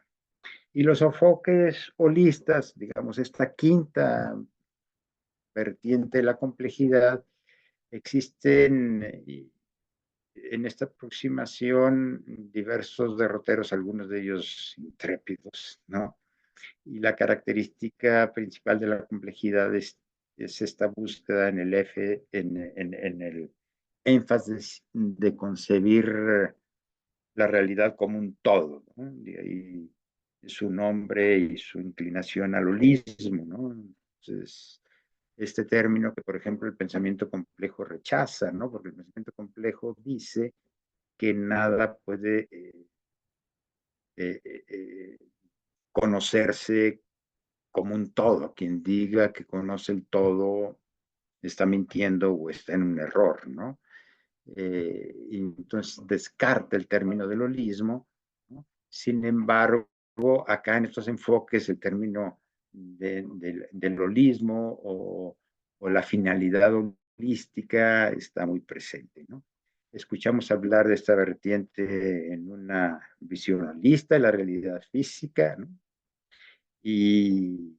y los enfoques holistas, digamos, esta quinta vertiente de la complejidad, existen en esta aproximación diversos derroteros, algunos de ellos intrépidos, ¿no? Y la característica principal de la complejidad es esta búsqueda en el F, en el énfasis de concebir la realidad como un todo, ¿no? De ahí su nombre y su inclinación al holismo, ¿no? Entonces, este término que, por ejemplo, el pensamiento complejo rechaza, ¿no? Porque el pensamiento complejo dice que nada puede eh, eh, eh, conocerse como un todo. Quien diga que conoce el todo está mintiendo o está en un error, ¿no? Y entonces descarta el término del holismo, ¿no? Sin embargo, acá en estos enfoques el término del holismo o la finalidad holística está muy presente, ¿no? Escuchamos hablar de esta vertiente en una visión holista de la realidad física, ¿no? Y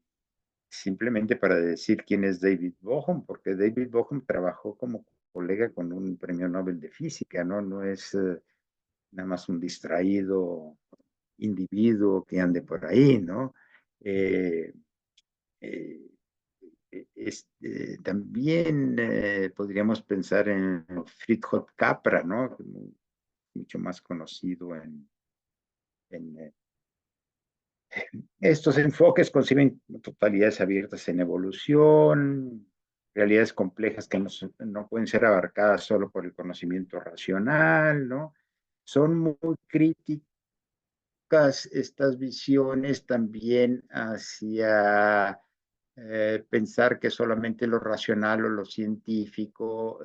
simplemente para decir quién es David Bohm, porque David Bohm trabajó como colega con un premio Nobel de Física, ¿no? No es nada más un distraído individuo que ande por ahí, ¿no? Eh, eh, también podríamos pensar en Fritjof Capra, ¿no? Mucho más conocido en estos enfoques conciben totalidades abiertas en evolución, realidades complejas que no pueden ser abarcadas solo por el conocimiento racional, ¿no? Son muy críticas estas visiones también hacia pensar que solamente lo racional o lo científico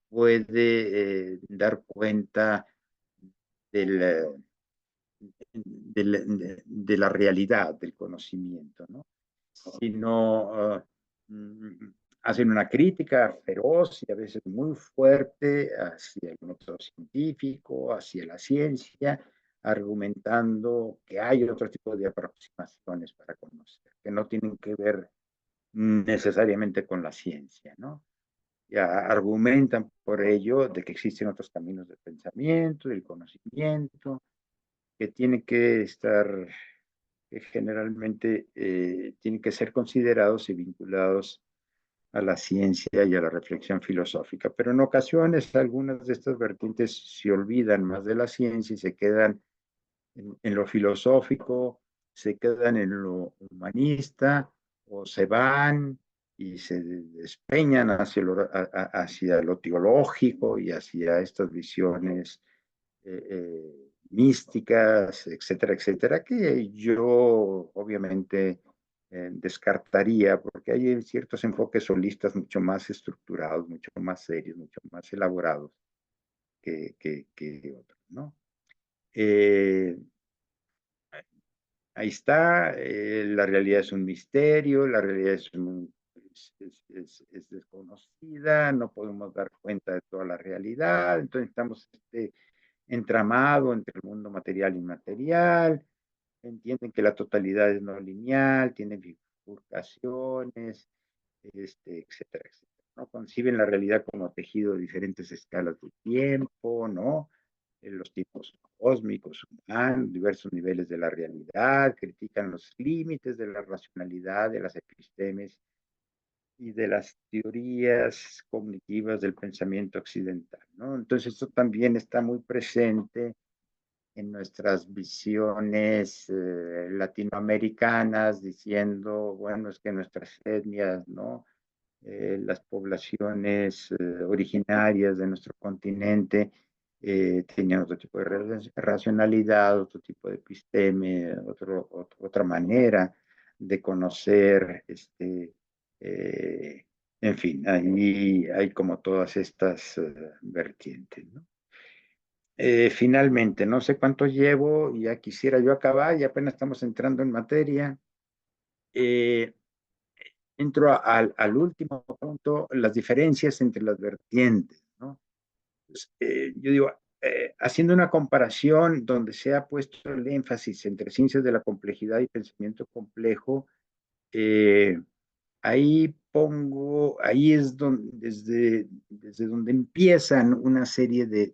puede dar cuenta del, de la realidad del conocimiento, ¿no? Sino hacen una crítica feroz y a veces muy fuerte hacia el método científico, hacia la ciencia, argumentando que hay otro tipo de aproximaciones para conocer, que no tienen que ver necesariamente con la ciencia, ¿no? Ya argumentan por ello de que existen otros caminos de pensamiento, del conocimiento, que tienen que estar, que generalmente tienen que ser considerados y vinculados a la ciencia y a la reflexión filosófica. Pero en ocasiones algunas de estas vertientes se olvidan más de la ciencia y se quedan en lo filosófico, se quedan en lo humanista o se van y se despeñan hacia lo teológico y hacia estas visiones místicas, etcétera, etcétera, que yo obviamente descartaría porque hay ciertos enfoques holistas mucho más estructurados, mucho más serios, mucho más elaborados que otros, ¿no? Eh, Ahí está, la realidad es un misterio, la realidad es desconocida, no podemos dar cuenta de toda la realidad, entonces estamos entramado entre el mundo material y inmaterial, entienden que la totalidad es no lineal, tiene bifurcaciones, etcétera, etcétera, ¿no? Conciben la realidad como tejido de diferentes escalas de tiempo, ¿no? Los tipos cósmicos, humanos, diversos niveles de la realidad, critican los límites de la racionalidad, de las epistemes y de las teorías cognitivas del pensamiento occidental, ¿no? Entonces esto también está muy presente en nuestras visiones latinoamericanas, diciendo, bueno, es que nuestras etnias, ¿no? Las poblaciones originarias de nuestro continente tenían otro tipo de racionalidad, otro tipo de episteme, otra manera de conocer, eh, en fin, ahí hay como todas estas vertientes, ¿no? Finalmente, no sé cuánto llevo, ya quisiera yo acabar, y apenas estamos entrando en materia. Eh, Entro al último punto, las diferencias entre las vertientes, ¿no? Pues, yo digo, haciendo una comparación donde se ha puesto el énfasis entre ciencias de la complejidad y pensamiento complejo, eh, ahí es donde, desde donde empiezan una serie de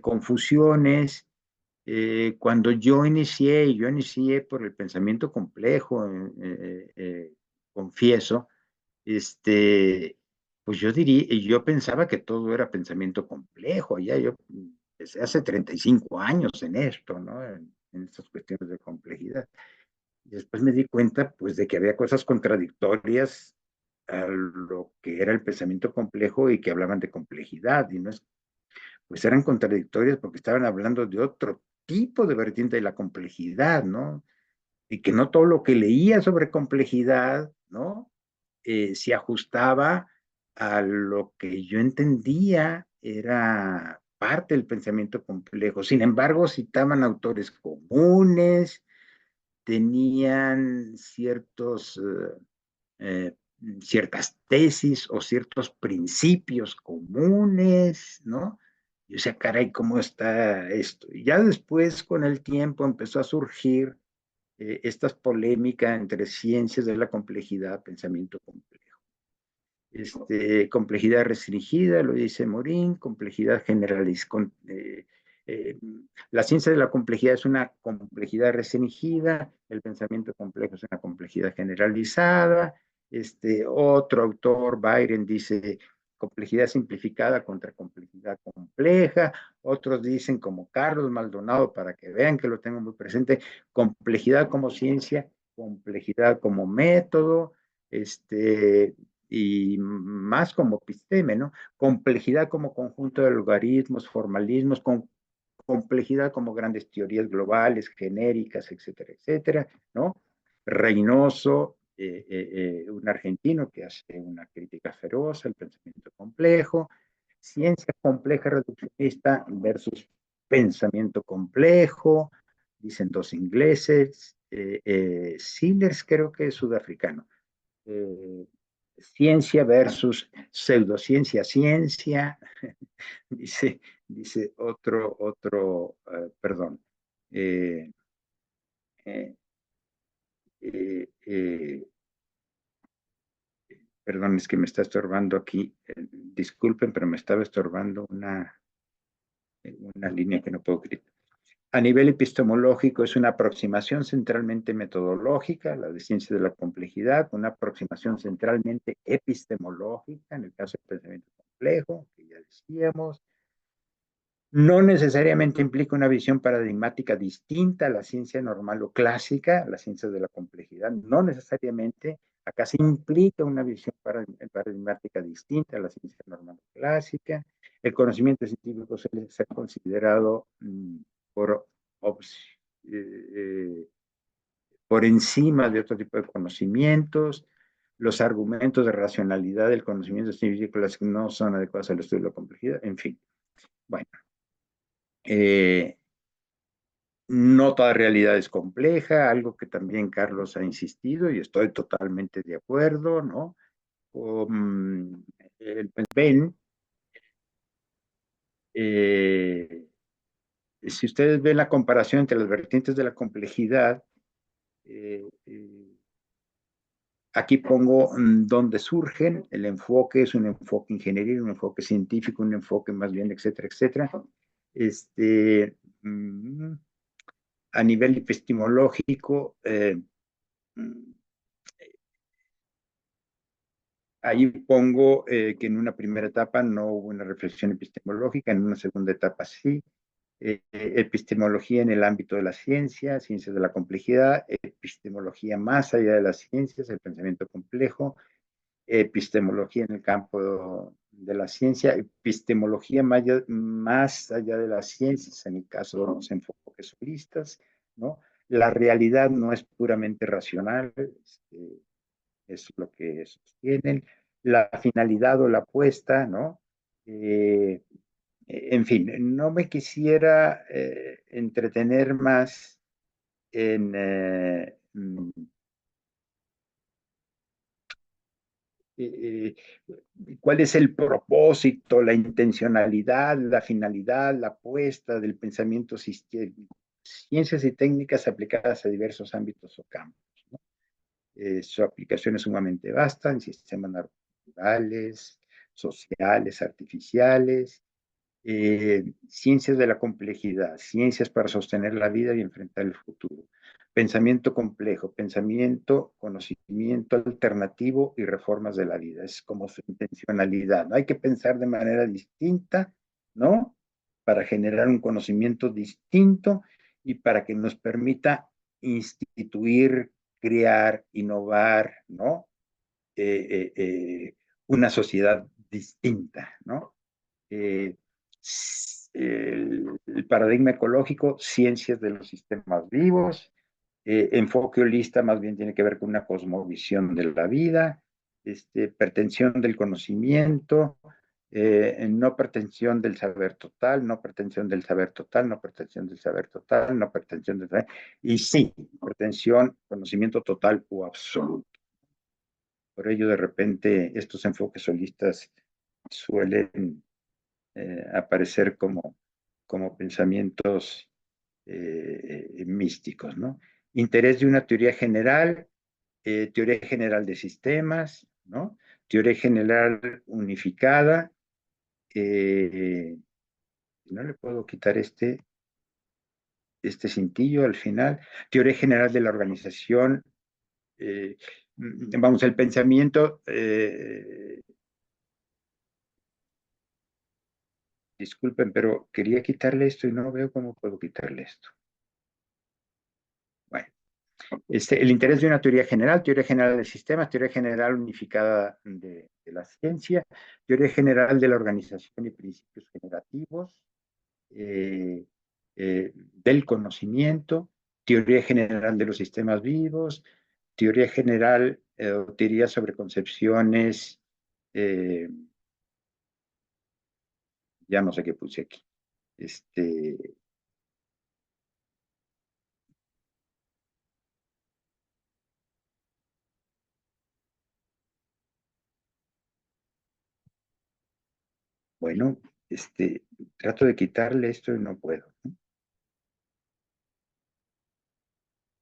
confusiones. Yo inicié por el pensamiento complejo, confieso, este, pues yo pensaba que todo era pensamiento complejo, ya yo desde hace 35 años en esto, ¿no? En estas cuestiones de complejidad. Y después me di cuenta, pues, de que había cosas contradictorias a lo que era el pensamiento complejo y que hablaban de complejidad, y no es, pues eran contradictorias porque estaban hablando de otro tipo de vertiente de la complejidad, ¿no? Y que no todo lo que leía sobre complejidad, ¿no? Se ajustaba a lo que yo entendía era parte del pensamiento complejo. Sin embargo, citaban autores comunes, tenían eh, ciertas tesis o ciertos principios comunes, ¿no? Y o sea, caray, ¿cómo está esto? Y ya después, con el tiempo, empezó a surgir estas polémicas entre ciencias de la complejidad, pensamiento complejo. Complejidad restringida, lo dice Morín, complejidad generalizada. Eh, la ciencia de la complejidad es una complejidad restringida, el pensamiento complejo es una complejidad generalizada. Otro autor, Byron, dice complejidad simplificada contra complejidad compleja. Otros dicen, como Carlos Maldonado, para que vean que lo tengo muy presente, complejidad como ciencia, complejidad como método. Y más como episteme, ¿no? Complejidad como conjunto de logaritmos, formalismos, con complejidad como grandes teorías globales, genéricas, etcétera, etcétera, ¿no? Reynoso, un argentino que hace una crítica feroz al pensamiento complejo, ciencia compleja reduccionista versus pensamiento complejo, dicen dos ingleses, Sillers creo que es sudafricano, eh, ciencia versus pseudociencia, ciencia, dice, dice perdón, eh, eh, eh, eh, perdón, es que me está estorbando aquí, disculpen, pero me estaba estorbando una línea que no puedo gritar. A nivel epistemológico es una aproximación centralmente metodológica, la de ciencia de la complejidad, una aproximación centralmente epistemológica, en el caso del pensamiento complejo, que ya decíamos. No necesariamente implica una visión paradigmática distinta a la ciencia normal o clásica, la ciencia de la complejidad. No necesariamente, acá se implica una visión paradigmática distinta a la ciencia normal o clásica. El conocimiento científico suele ser considerado por, eh, por encima de otro tipo de conocimientos. Los argumentos de racionalidad del conocimiento científico no son adecuados al estudio de la complejidad. En fin, bueno. Eh, no toda realidad es compleja, algo que también Carlos ha insistido y estoy totalmente de acuerdo, ¿no? Um, ven, eh, si ustedes ven la comparación entre las vertientes de la complejidad, eh, eh, aquí pongo dónde surgen, el enfoque es un enfoque ingenieril, un enfoque científico, un enfoque más bien, etcétera, etcétera. Mm, a nivel epistemológico, ahí pongo que en una primera etapa no hubo una reflexión epistemológica, en una segunda etapa sí, epistemología en el ámbito de la ciencia, ciencias de la complejidad, epistemología más allá de las ciencias, el pensamiento complejo, epistemología en el campo de la ciencia, epistemología más allá de las ciencias, en el caso de los enfoques holistas, ¿no? La realidad no es puramente racional, es lo que sostienen, la finalidad o la apuesta, ¿no? En fin, no me quisiera entretener más en eh, cuál es el propósito, la intencionalidad, la finalidad, la apuesta del pensamiento sistémico. Ciencias y técnicas aplicadas a diversos ámbitos o campos, ¿no? Su aplicación es sumamente vasta en sistemas naturales, sociales, artificiales, ciencias de la complejidad, ciencias para sostener la vida y enfrentar el futuro. Pensamiento complejo, pensamiento, conocimiento alternativo y reformas de la vida. Es como su intencionalidad. ¿No? Hay que pensar de manera distinta, ¿no? Para generar un conocimiento distinto y para que nos permita instituir, crear, innovar, ¿no? Eh, eh, eh, una sociedad distinta, ¿no? eh, el paradigma ecológico, ciencias de los sistemas vivos, enfoque holista más bien tiene que ver con una cosmovisión de la vida, pretensión del conocimiento, no pretensión del saber total, no pretensión del saber total, no pretensión del saber total, no pretensión del saber, y sí, pretensión, conocimiento total o absoluto. Por ello, de repente, estos enfoques holistas suelen aparecer como pensamientos místicos, ¿no? Interés de una teoría general de sistemas, ¿no? Teoría general unificada, no le puedo quitar este cintillo al final, teoría general de la organización, vamos, el pensamiento, disculpen, pero quería quitarle esto y no veo cómo puedo quitarle esto. Bueno, el interés de una teoría general de sistemas, teoría general unificada de la ciencia, teoría general de la organización y principios generativos, del conocimiento, teoría general de los sistemas vivos, teoría general, teoría sobre concepciones, eh, ya no sé qué puse aquí. Bueno, trato de quitarle esto y no puedo, ¿no?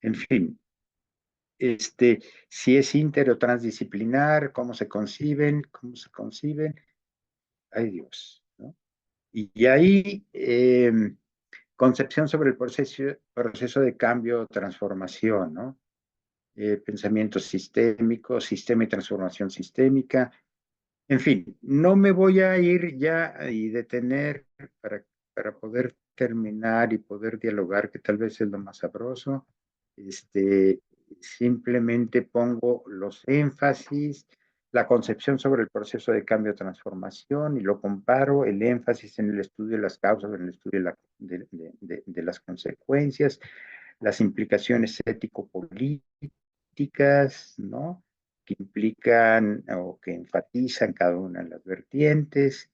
En fin, si es inter o transdisciplinar, cómo se conciben, ay Dios, ¿no? Y ahí, concepción sobre el proceso de cambio o transformación, ¿no? Pensamiento sistémico, sistema y transformación sistémica. En fin, no me voy a ir ya y detener para, para poder terminar y poder dialogar, que tal vez es lo más sabroso. Este, simplemente pongo los énfasis, la concepción sobre el proceso de cambio-transformación y lo comparo, el énfasis en el estudio de las causas, en el estudio de las consecuencias, las implicaciones ético-políticas, ¿no? Que implican o que enfatizan cada una de las vertientes.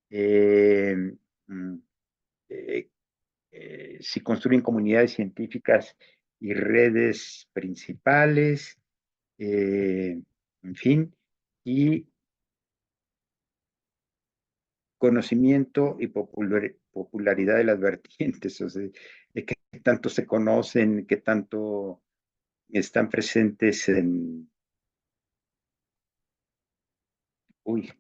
Eh, mm, eh, si construyen comunidades científicas y redes principales, en fin, y conocimiento y popularidad de las vertientes, o sea, de qué tanto se conocen, qué tanto están presentes en, uy,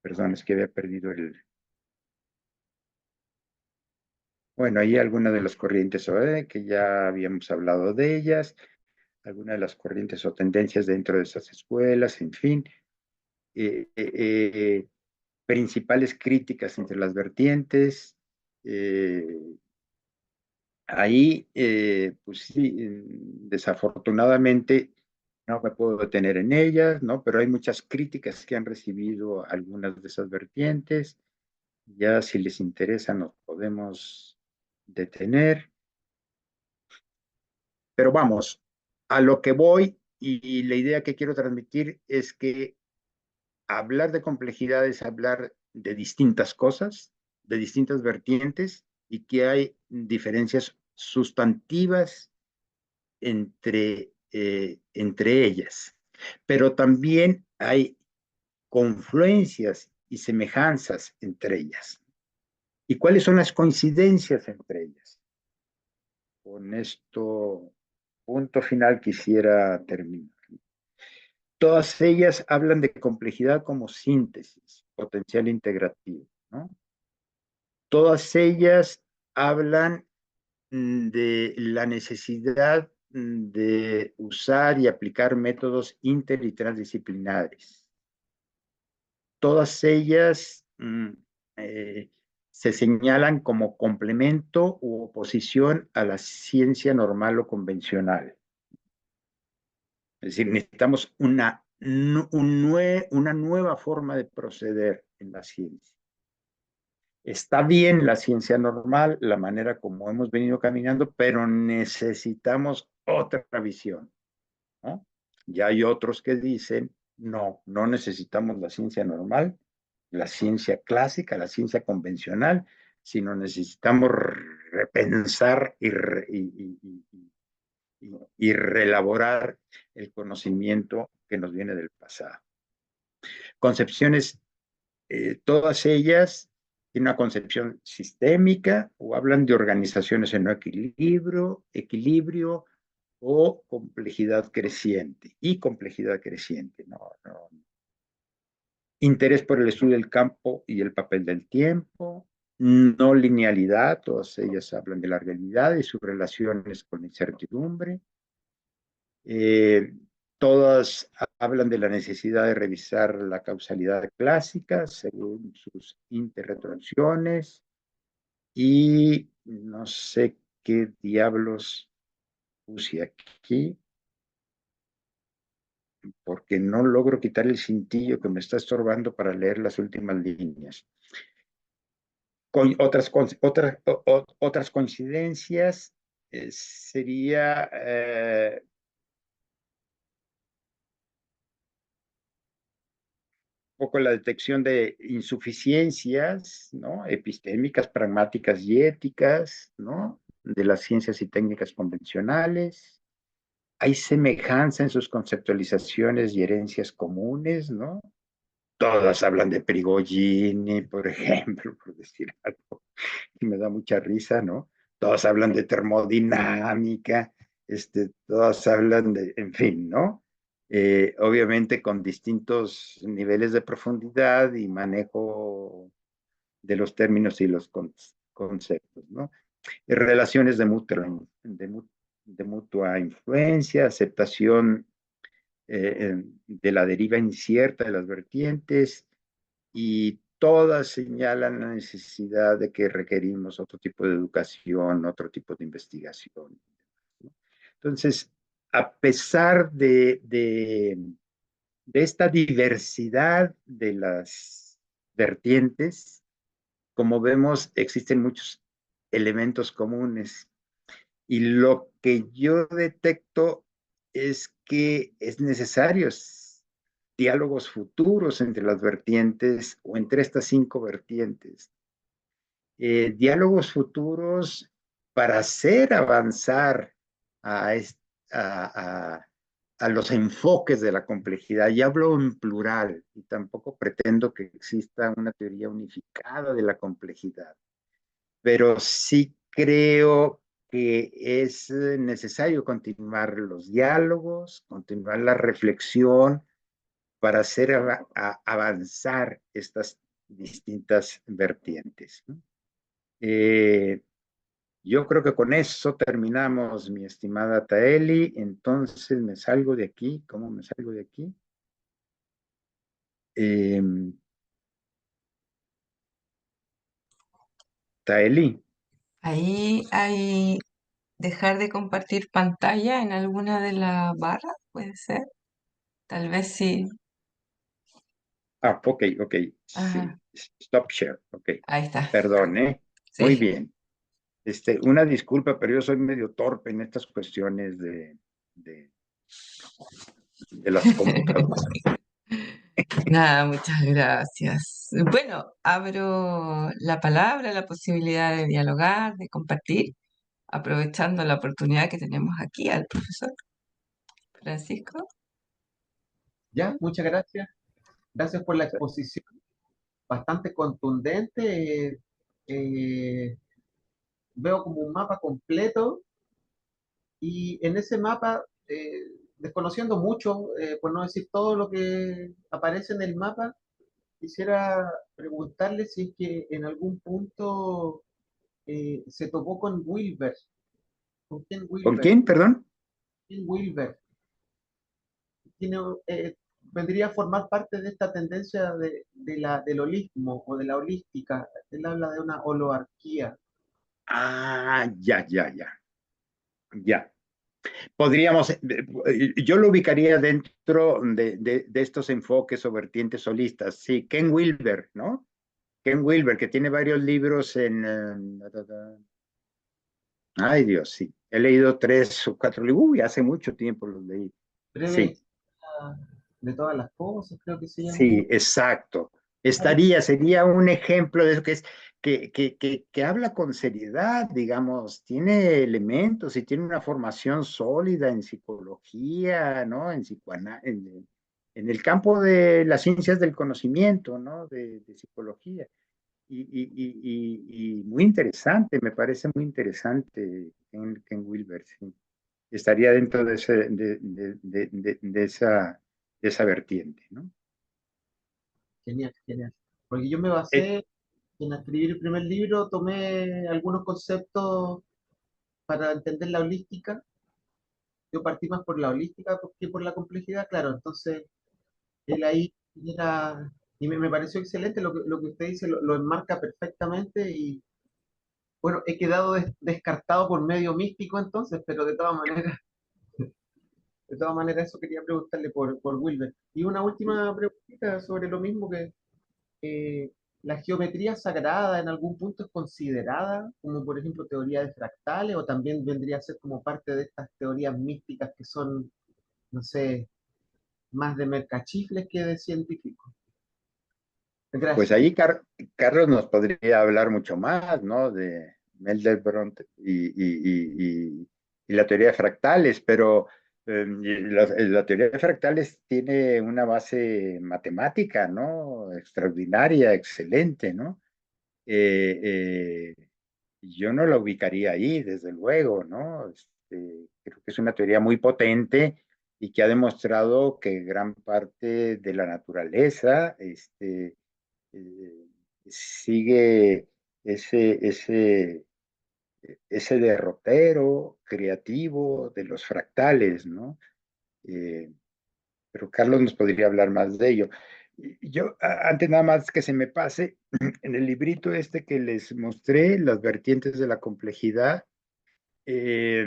perdón, es que había perdido bueno, hay algunas de las corrientes OE que ya habíamos hablado de ellas. algunas de las corrientes o tendencias dentro de esas escuelas, en fin. Eh, eh, eh, Principales críticas entre las vertientes. Ahí, pues sí, desafortunadamente no me puedo detener en ellas, ¿no? Pero hay muchas críticas que han recibido algunas de esas vertientes. Ya si les interesa nos podemos detener. Pero vamos, a lo que voy y la idea que quiero transmitir es que hablar de complejidad es hablar de distintas cosas, de distintas vertientes y que hay diferencias sustantivas entre ellas. Pero también hay confluencias y semejanzas entre ellas. ¿Y cuáles son las coincidencias entre ellas? Con esto, punto final, quisiera terminar. Todas ellas hablan de complejidad como síntesis, potencial integrativo, ¿no? Todas ellas hablan de la necesidad de usar y aplicar métodos inter y transdisciplinares. Todas ellas se señalan como complemento u oposición a la ciencia normal o convencional. Es decir, necesitamos una nueva forma de proceder en la ciencia. Está bien la ciencia normal, la manera como hemos venido caminando, pero necesitamos otra visión, ¿no? Ya hay otros que dicen, no, no necesitamos la ciencia normal, la ciencia clásica, la ciencia convencional, sino necesitamos repensar y reelaborar el conocimiento que nos viene del pasado. Concepciones, todas ellas tienen una concepción sistémica o hablan de organizaciones en no equilibrio o complejidad creciente y complejidad creciente. No. Interés por el estudio del campo y el papel del tiempo, no linealidad, todas ellas hablan de la realidad y sus relaciones con la incertidumbre. Eh, Todas hablan de la necesidad de revisar la causalidad clásica según sus interretroacciones y no sé qué diablos puse aquí porque no logro quitar el cintillo que me está estorbando para leer las últimas líneas. Otras coincidencias sería poco la detección de insuficiencias, ¿no? Epistémicas, pragmáticas y éticas, ¿no? De las ciencias y técnicas convencionales. Hay semejanza en sus conceptualizaciones y herencias comunes, ¿no? Todas hablan de Prigogine, por ejemplo, por decir algo, y me da mucha risa, ¿no? Todas hablan de termodinámica, todas hablan de, en fin, ¿no? Obviamente con distintos niveles de profundidad y manejo de los términos y los conceptos, ¿no? Relaciones de mutua influencia, aceptación de la deriva incierta de las vertientes y todas señalan la necesidad de que requerimos otro tipo de educación, otro tipo de investigación, ¿no? Entonces, a pesar de esta diversidad de las vertientes, como vemos, existen muchos elementos comunes. Y lo que yo detecto es que es necesario diálogos futuros entre las vertientes o entre estas 5 vertientes. Diálogos futuros para hacer avanzar a, a, a, a los enfoques de la complejidad. Y hablo en plural y tampoco pretendo que exista una teoría unificada de la complejidad, pero sí creo que es necesario continuar los diálogos, continuar la reflexión para hacer avanzar estas distintas vertientes, ¿no? Yo creo que con eso terminamos, mi estimada Taeli. Entonces me salgo de aquí. ¿Cómo me salgo de aquí? Eh, Taeli. Ahí hay dejar de compartir pantalla en alguna de las barras, puede ser. Tal vez sí. Ah, ok, ok. Ajá, Sí. Stop share. Ok. ahí está. Perdón, ¿eh? Muy Sí. bien. Una disculpa, pero yo soy medio torpe en estas cuestiones de, de las computadoras. Nada, muchas gracias. Bueno, abro la palabra, la posibilidad de dialogar, de compartir, aprovechando la oportunidad que tenemos aquí al profesor Francisco. Ya, muchas gracias. Gracias por la exposición, bastante contundente. Veo como un mapa completo y en ese mapa, desconociendo mucho, por no decir todo lo que aparece en el mapa, quisiera preguntarle si es que en algún punto se topó con Wilber. ¿Con quién ¿Con Wilber? quién, perdón? ¿Quién Wilber? Tiene, vendría a formar parte de esta tendencia del holismo o de la holística. Él habla de una holoarquía. Ah, ya, ya, ya, ya. Podríamos, yo lo ubicaría dentro de estos enfoques o vertientes holistas. Sí, Ken Wilber, ¿no? Ken Wilber, que tiene varios libros en... ay, Dios, sí. He leído 3 o 4 libros. Uy, hace mucho tiempo los leí. Breve Sí, historia de todas las cosas, creo que se llama. sí, exacto. Ahí, Sería un ejemplo de eso que es que habla con seriedad, digamos, tiene elementos y tiene una formación sólida en psicología, ¿no? En el campo de las ciencias del conocimiento, ¿no? De psicología. Y muy interesante, me parece muy interesante Ken Wilber, sí. Estaría dentro de esa vertiente, ¿no? genial, genial. Porque yo me Eh, basé en escribir el primer libro, tomé algunos conceptos para entender la holística. Yo partí más por la holística que por la complejidad, claro. Entonces, él ahí era, y me pareció excelente lo que usted dice, lo enmarca perfectamente y bueno, he quedado descartado por medio místico entonces, pero de todas maneras eso quería preguntarle por Wilber. Y una última preguntita sobre lo mismo que eh, la geometría sagrada en algún punto es considerada como por ejemplo teoría de fractales o también vendría a ser como parte de estas teorías místicas que son, no sé, más de mercachifles que de científicos. pues Gracias. ahí Carlos nos podría hablar mucho más, ¿no? De Mandelbrot y la teoría de fractales, pero la teoría de fractales tiene una base matemática, ¿no? Extraordinaria, excelente, ¿no? Eh, yo no la ubicaría ahí, desde luego, ¿no? Creo que es una teoría muy potente y que ha demostrado que gran parte de la naturaleza, eh, sigue ese, ese, ese derrotero creativo de los fractales, ¿no? Eh, pero Carlos nos podría hablar más de ello. Yo, antes nada más que se me pase, en el librito este que les mostré, Las vertientes de la complejidad, eh,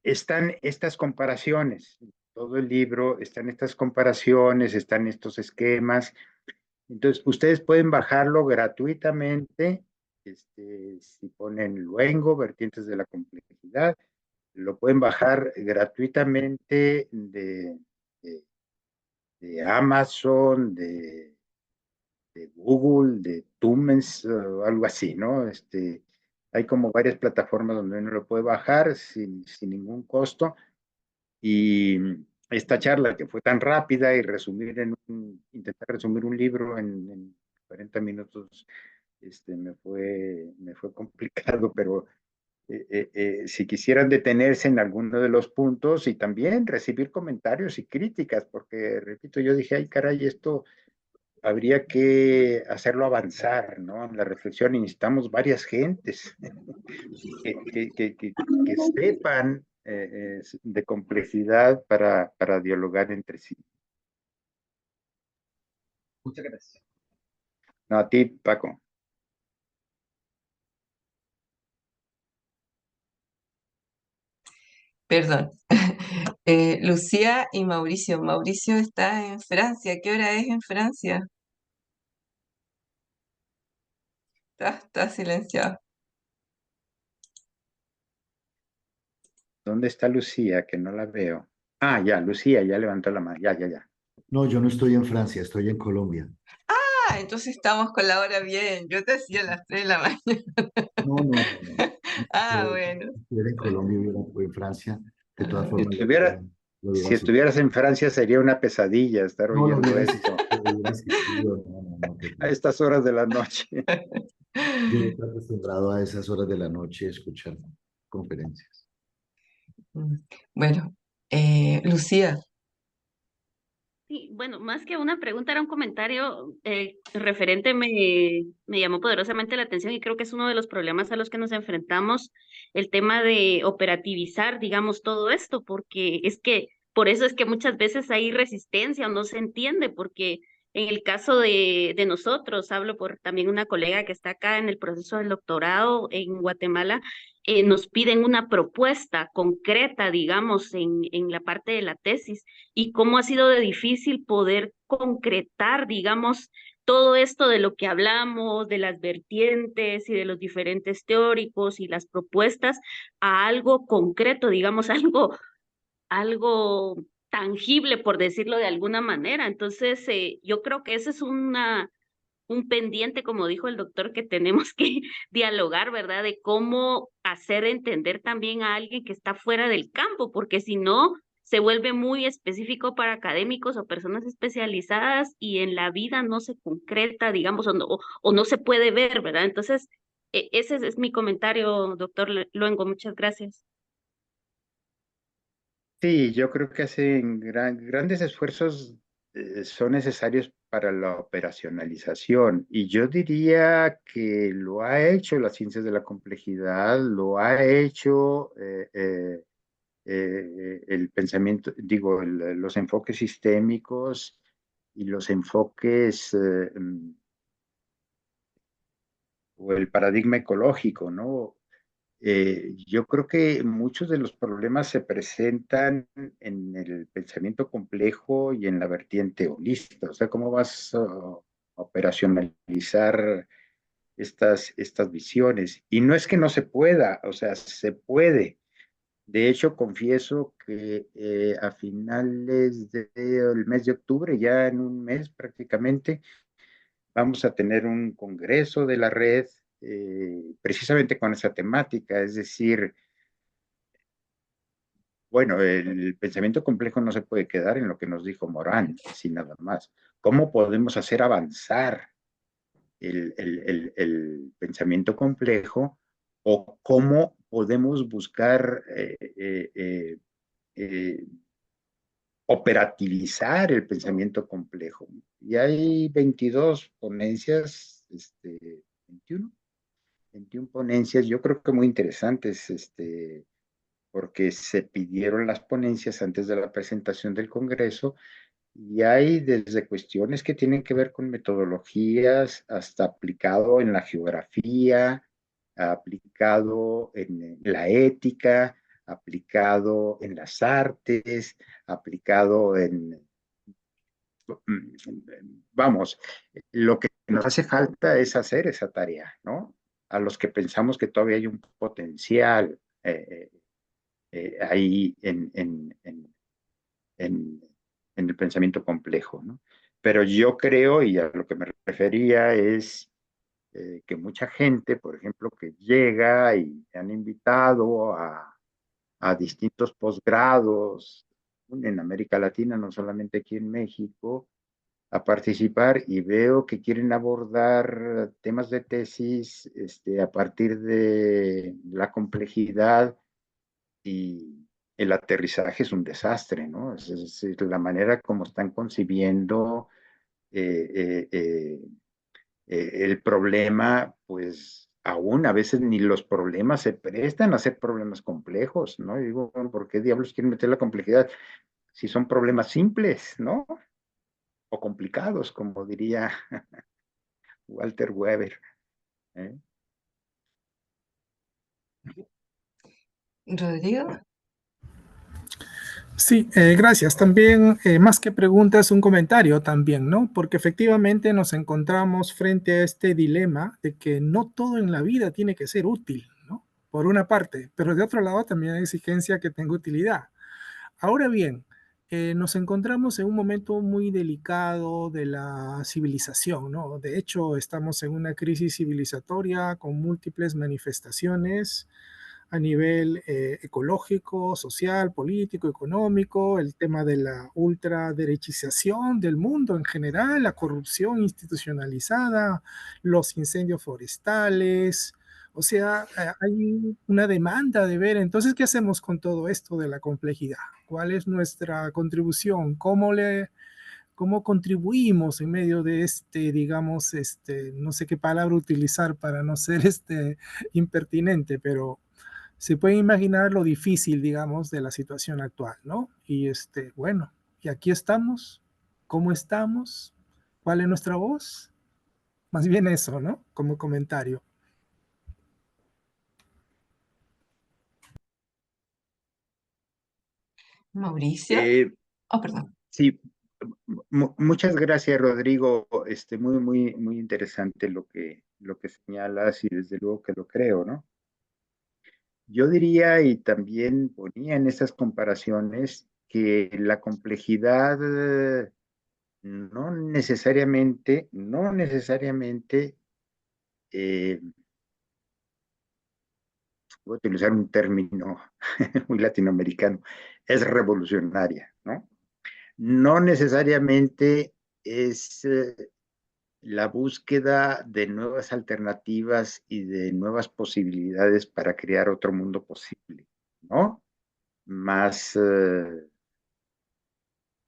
están estas comparaciones. Todo el libro están estas comparaciones, están estos esquemas. Entonces, ustedes pueden bajarlo gratuitamente. Si ponen Luengo, vertientes de la complejidad, lo pueden bajar gratuitamente de, de Amazon, de Google, de Tumens, algo así, ¿no? Hay como varias plataformas donde uno lo puede bajar sin ningún costo. Y esta charla que fue tan rápida y intentar resumir un libro en 40 minutos, me fue complicado, pero si quisieran detenerse en alguno de los puntos y también recibir comentarios y críticas, porque repito, yo dije, ay caray, esto habría que hacerlo avanzar, ¿no? En la reflexión y necesitamos varias gentes que sepan de complejidad para dialogar entre sí. Muchas gracias. No, a ti, Paco. Perdón. Lucía y Mauricio. Mauricio está en Francia. ¿Qué hora es en Francia? Está silenciado. ¿Dónde está Lucía? Que no la veo. Ah, ya, Lucía, ya levantó la mano. Ya. No, yo no estoy en Francia, estoy en Colombia. Ah, entonces estamos con la hora bien. Yo te decía a las 3 de la mañana. No. Ah, Yo bueno. estuviera en Colombia, hubiera o en Francia, de todas Si formas estuviera, lo hubiera si asistido. estuvieras en Francia sería una pesadilla estar No, oyendo esto lo hubiera asistido, no, a estas horas de la noche. Yo estoy acostumbrado a esas horas de la noche a escuchar conferencias. Bueno, Lucía, Sí, bueno, más que una pregunta, era un comentario referente, me llamó poderosamente la atención y creo que es uno de los problemas a los que nos enfrentamos, el tema de operativizar, digamos, todo esto, porque es que por eso es que muchas veces hay resistencia o no se entiende, porque en el caso de nosotros, hablo por también una colega que está acá en el proceso del doctorado en Guatemala, nos piden una propuesta concreta, digamos, en la parte de la tesis y cómo ha sido de difícil poder concretar, digamos, todo esto de lo que hablamos, de las vertientes y de los diferentes teóricos y las propuestas a algo concreto, digamos, algo tangible, por decirlo de alguna manera. Entonces, yo creo que ese es un pendiente, como dijo el doctor, que tenemos que dialogar, ¿verdad? De cómo hacer entender también a alguien que está fuera del campo, porque si no, se vuelve muy específico para académicos o personas especializadas y en la vida no se concreta, digamos, o no se puede ver, ¿verdad? Entonces, ese es mi comentario, doctor Luengo. Muchas gracias. Sí, yo creo que hacen grandes esfuerzos son necesarios para la operacionalización y yo diría que lo ha hecho las ciencias de la complejidad, lo ha hecho el pensamiento, digo, los enfoques sistémicos y los enfoques o el paradigma ecológico, ¿no? Yo creo que muchos de los problemas se presentan en el pensamiento complejo y en la vertiente holística. O sea, ¿cómo vas a operacionalizar estas visiones? Y no es que no se pueda, o sea, se puede. De hecho, confieso que a finales del mes de octubre, ya en un mes prácticamente, vamos a tener un congreso de la red precisamente con esa temática, es decir, bueno, el pensamiento complejo no se puede quedar en lo que nos dijo Morán, así nada más. ¿Cómo podemos hacer avanzar el pensamiento complejo o cómo podemos buscar eh, operativizar el pensamiento complejo? Y hay 22 ponencias, 21, 21 ponencias, yo creo que muy interesantes, porque se pidieron las ponencias antes de la presentación del Congreso y hay desde cuestiones que tienen que ver con metodologías hasta aplicado en la geografía, aplicado en la ética, aplicado en las artes, aplicado en, vamos, lo que nos hace falta es hacer esa tarea, ¿no? A los que pensamos que todavía hay un potencial ahí en, en el pensamiento complejo, ¿no? Pero yo creo, y a lo que me refería es que mucha gente, por ejemplo, que llega y han invitado a distintos posgrados en América Latina, no solamente aquí en México, a participar y veo que quieren abordar temas de tesis a partir de la complejidad y el aterrizaje es un desastre, ¿no? Es la manera como están concibiendo el problema, pues aún a veces ni los problemas se prestan a ser problemas complejos, ¿no? Y digo, bueno, ¿por qué diablos quieren meter la complejidad si son problemas simples, ¿no? O complicados, como diría Walter Weber, ¿eh? Rodrigo. Sí, gracias. También, más que preguntas, un comentario también, ¿no? Porque efectivamente nos encontramos frente a este dilema de que no todo en la vida tiene que ser útil, ¿no? Por una parte, pero de otro lado también hay exigencia que tenga utilidad. Ahora bien, nos encontramos en un momento muy delicado de la civilización, ¿no? De hecho, estamos en una crisis civilizatoria con múltiples manifestaciones a nivel ecológico, social, político, económico, el tema de la ultraderechización del mundo en general, la corrupción institucionalizada, los incendios forestales. O sea, hay una demanda de ver, entonces, ¿qué hacemos con todo esto de la complejidad? ¿Cuál es nuestra contribución? ¿Cómo contribuimos en medio de digamos, no sé qué palabra utilizar para no ser impertinente, pero se puede imaginar lo difícil, digamos, de la situación actual, ¿no? Y bueno, y aquí estamos, ¿cómo estamos? ¿Cuál es nuestra voz? Más bien eso, ¿no? Como comentario. Mauricio. Oh, perdón. Sí, muchas gracias, Rodrigo. Muy, muy, muy interesante lo que señalas y desde luego que lo creo, ¿no? Yo diría y también ponía en esas comparaciones que la complejidad no necesariamente, voy a utilizar un término muy latinoamericano, es revolucionaria, ¿no? No necesariamente es la búsqueda de nuevas alternativas y de nuevas posibilidades para crear otro mundo posible, ¿no? Más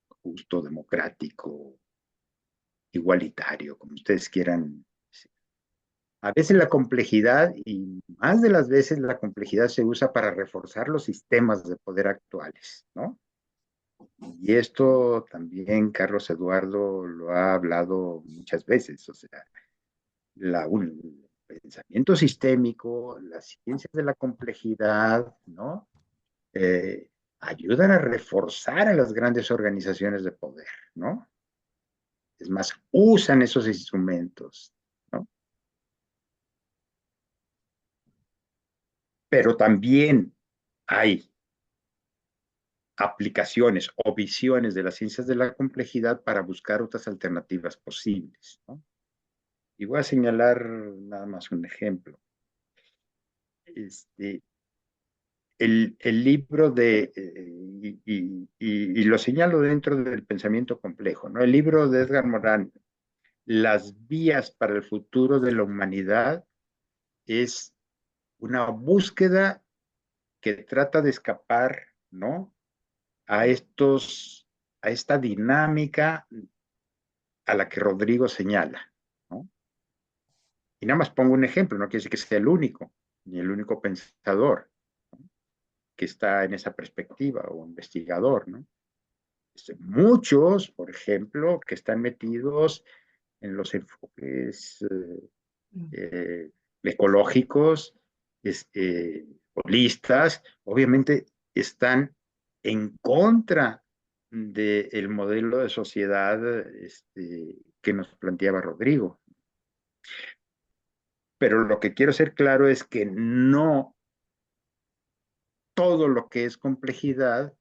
justo, democrático, igualitario, como ustedes quieran. A veces la complejidad, y más de las veces la complejidad se usa para reforzar los sistemas de poder actuales, ¿no? Y esto también Carlos Eduardo lo ha hablado muchas veces, o sea, el pensamiento sistémico, las ciencias de la complejidad, ¿no? Ayudan a reforzar a las grandes organizaciones de poder, ¿no? Es más, usan esos instrumentos, ¿no? Pero también hay aplicaciones o visiones de las ciencias de la complejidad para buscar otras alternativas posibles, ¿no? Y voy a señalar nada más un ejemplo. El libro y lo señalo dentro del pensamiento complejo, ¿no? El libro de Edgar Morin, Las vías para el futuro de la humanidad, es una búsqueda que trata de escapar, ¿no? A esta dinámica a la que Rodrigo señala, ¿no? Y nada más pongo un ejemplo, no quiere decir que sea el único, ni el único pensador, ¿no?, que está en esa perspectiva o investigador, ¿no? Muchos, por ejemplo, que están metidos en los enfoques ecológicos, holistas, obviamente están en contra del modelo de sociedad que nos planteaba Rodrigo. Pero lo que quiero ser claro es que no todo lo que es complejidad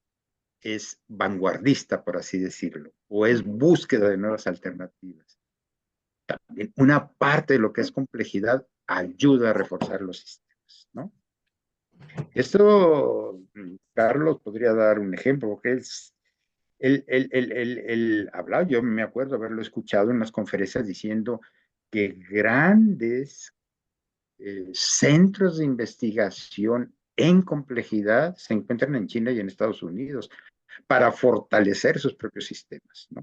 es vanguardista, por así decirlo, o es búsqueda de nuevas alternativas. También una parte de lo que es complejidad ayuda a reforzar los sistemas, ¿no? Esto, Carlos podría dar un ejemplo, porque es él hablaba, yo me acuerdo haberlo escuchado en las conferencias diciendo que grandes centros de investigación en complejidad se encuentran en China y en Estados Unidos para fortalecer sus propios sistemas, ¿no?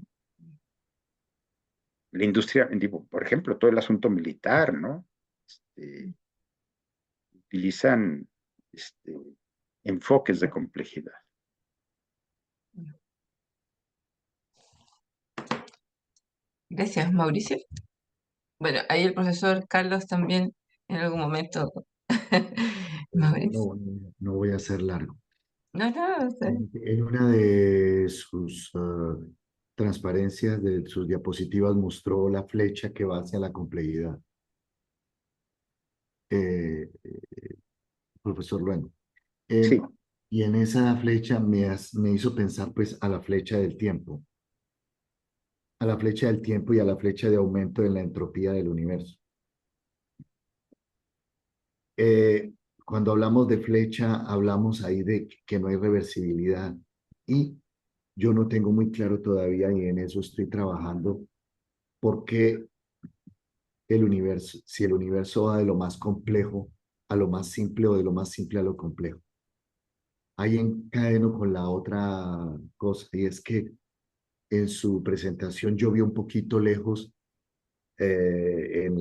la industria, digo, por ejemplo, todo el asunto militar, ¿no? Utilizan enfoques de complejidad. Gracias, Mauricio. Bueno, ahí el profesor Carlos también en algún momento. Mauricio. No voy a ser largo. No, no, está bien. En una de sus transparencias, de sus diapositivas, mostró la flecha que va hacia la complejidad. Profesor Luengo. Sí, Y en esa flecha me hizo pensar pues a la flecha del tiempo. A la flecha del tiempo y a la flecha de aumento de la entropía del universo. Cuando hablamos de flecha, hablamos ahí de que no hay reversibilidad. Y yo no tengo muy claro todavía, y en eso estoy trabajando, por qué el universo, si el universo va de lo más complejo a lo más simple o de lo más simple a lo complejo. Ahí encadeno con la otra cosa, y es que en su presentación yo vi un poquito lejos en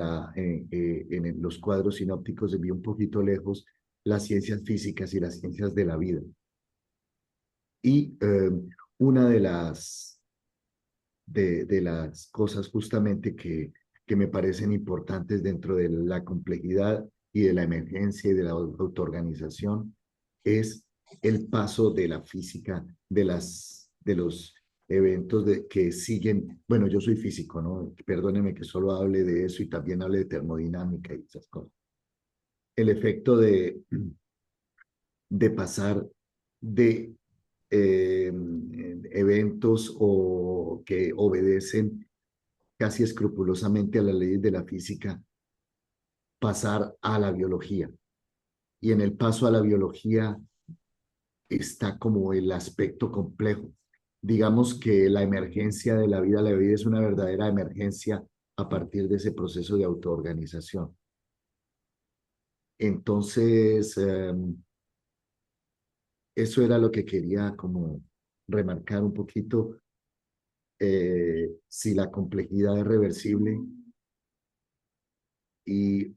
los cuadros sinópticos, vi un poquito lejos las ciencias físicas y las ciencias de la vida. Y una de las cosas justamente que me parecen importantes dentro de la complejidad y de la emergencia y de la autoorganización es el paso de la física, de los eventos que siguen. Bueno, yo soy físico, ¿no? Perdóneme que solo hable de eso y también hable de termodinámica y esas cosas. El efecto de pasar de eventos o que obedecen casi escrupulosamente a las leyes de la física, pasar a la biología. Y en el paso a la biología está como el aspecto complejo. Digamos que la emergencia de la vida es una verdadera emergencia a partir de ese proceso de autoorganización. Entonces, eso era lo que quería como remarcar un poquito, si la complejidad es reversible y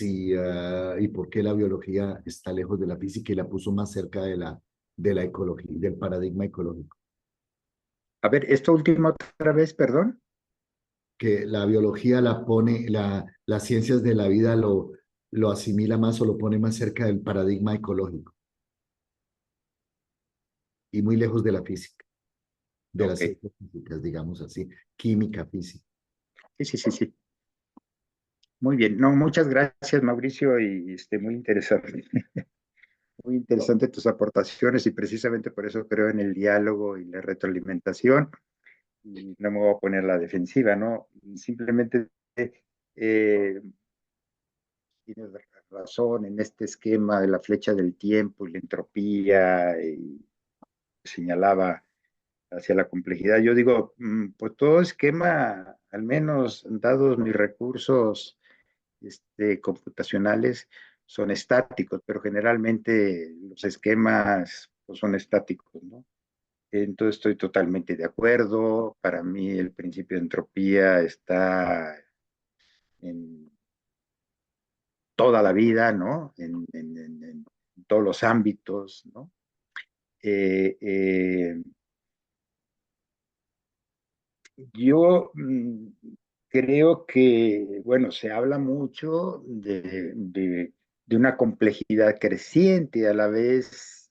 y por qué la biología está lejos de la física y la puso más cerca de la ecología, del paradigma ecológico. a ver, esto último otra vez, perdón. Que la biología la pone, las ciencias de la vida lo asimila más o lo pone más cerca del paradigma ecológico y muy lejos de la física, de las Ok. ciencias físicas, digamos así, química, física. Sí. Muy bien. No, muchas gracias, Mauricio, y muy interesante. Muy interesante tus aportaciones y precisamente por eso creo en el diálogo y la retroalimentación y no me voy a poner a la defensiva, ¿no? Simplemente eh, tienes razón en este esquema de la flecha del tiempo y la entropía y señalaba hacia la complejidad. Yo digo, pues todo esquema, al menos dados mis recursos computacionales, son estáticos, pero generalmente los esquemas pues, son estáticos, ¿no? Entonces estoy totalmente de acuerdo. Para mí el principio de entropía está en toda la vida, ¿no? En todos los ámbitos, ¿no? Eh, eh, yo creo que, bueno, se habla mucho de una complejidad creciente a la vez.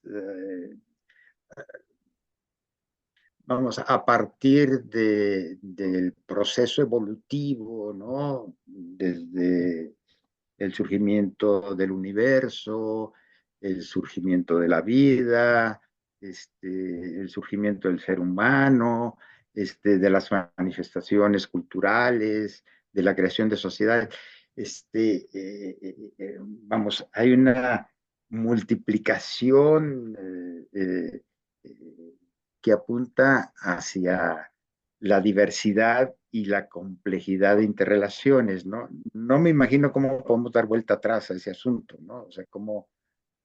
Vamos, a partir del proceso evolutivo, ¿no? Desde el surgimiento del universo, el surgimiento de la vida, el surgimiento del ser humano, de las manifestaciones culturales, de la creación de sociedades. Vamos, hay una multiplicación que apunta hacia la diversidad y la complejidad de interrelaciones, ¿no? No me imagino cómo podemos dar vuelta atrás a ese asunto, ¿no? O sea,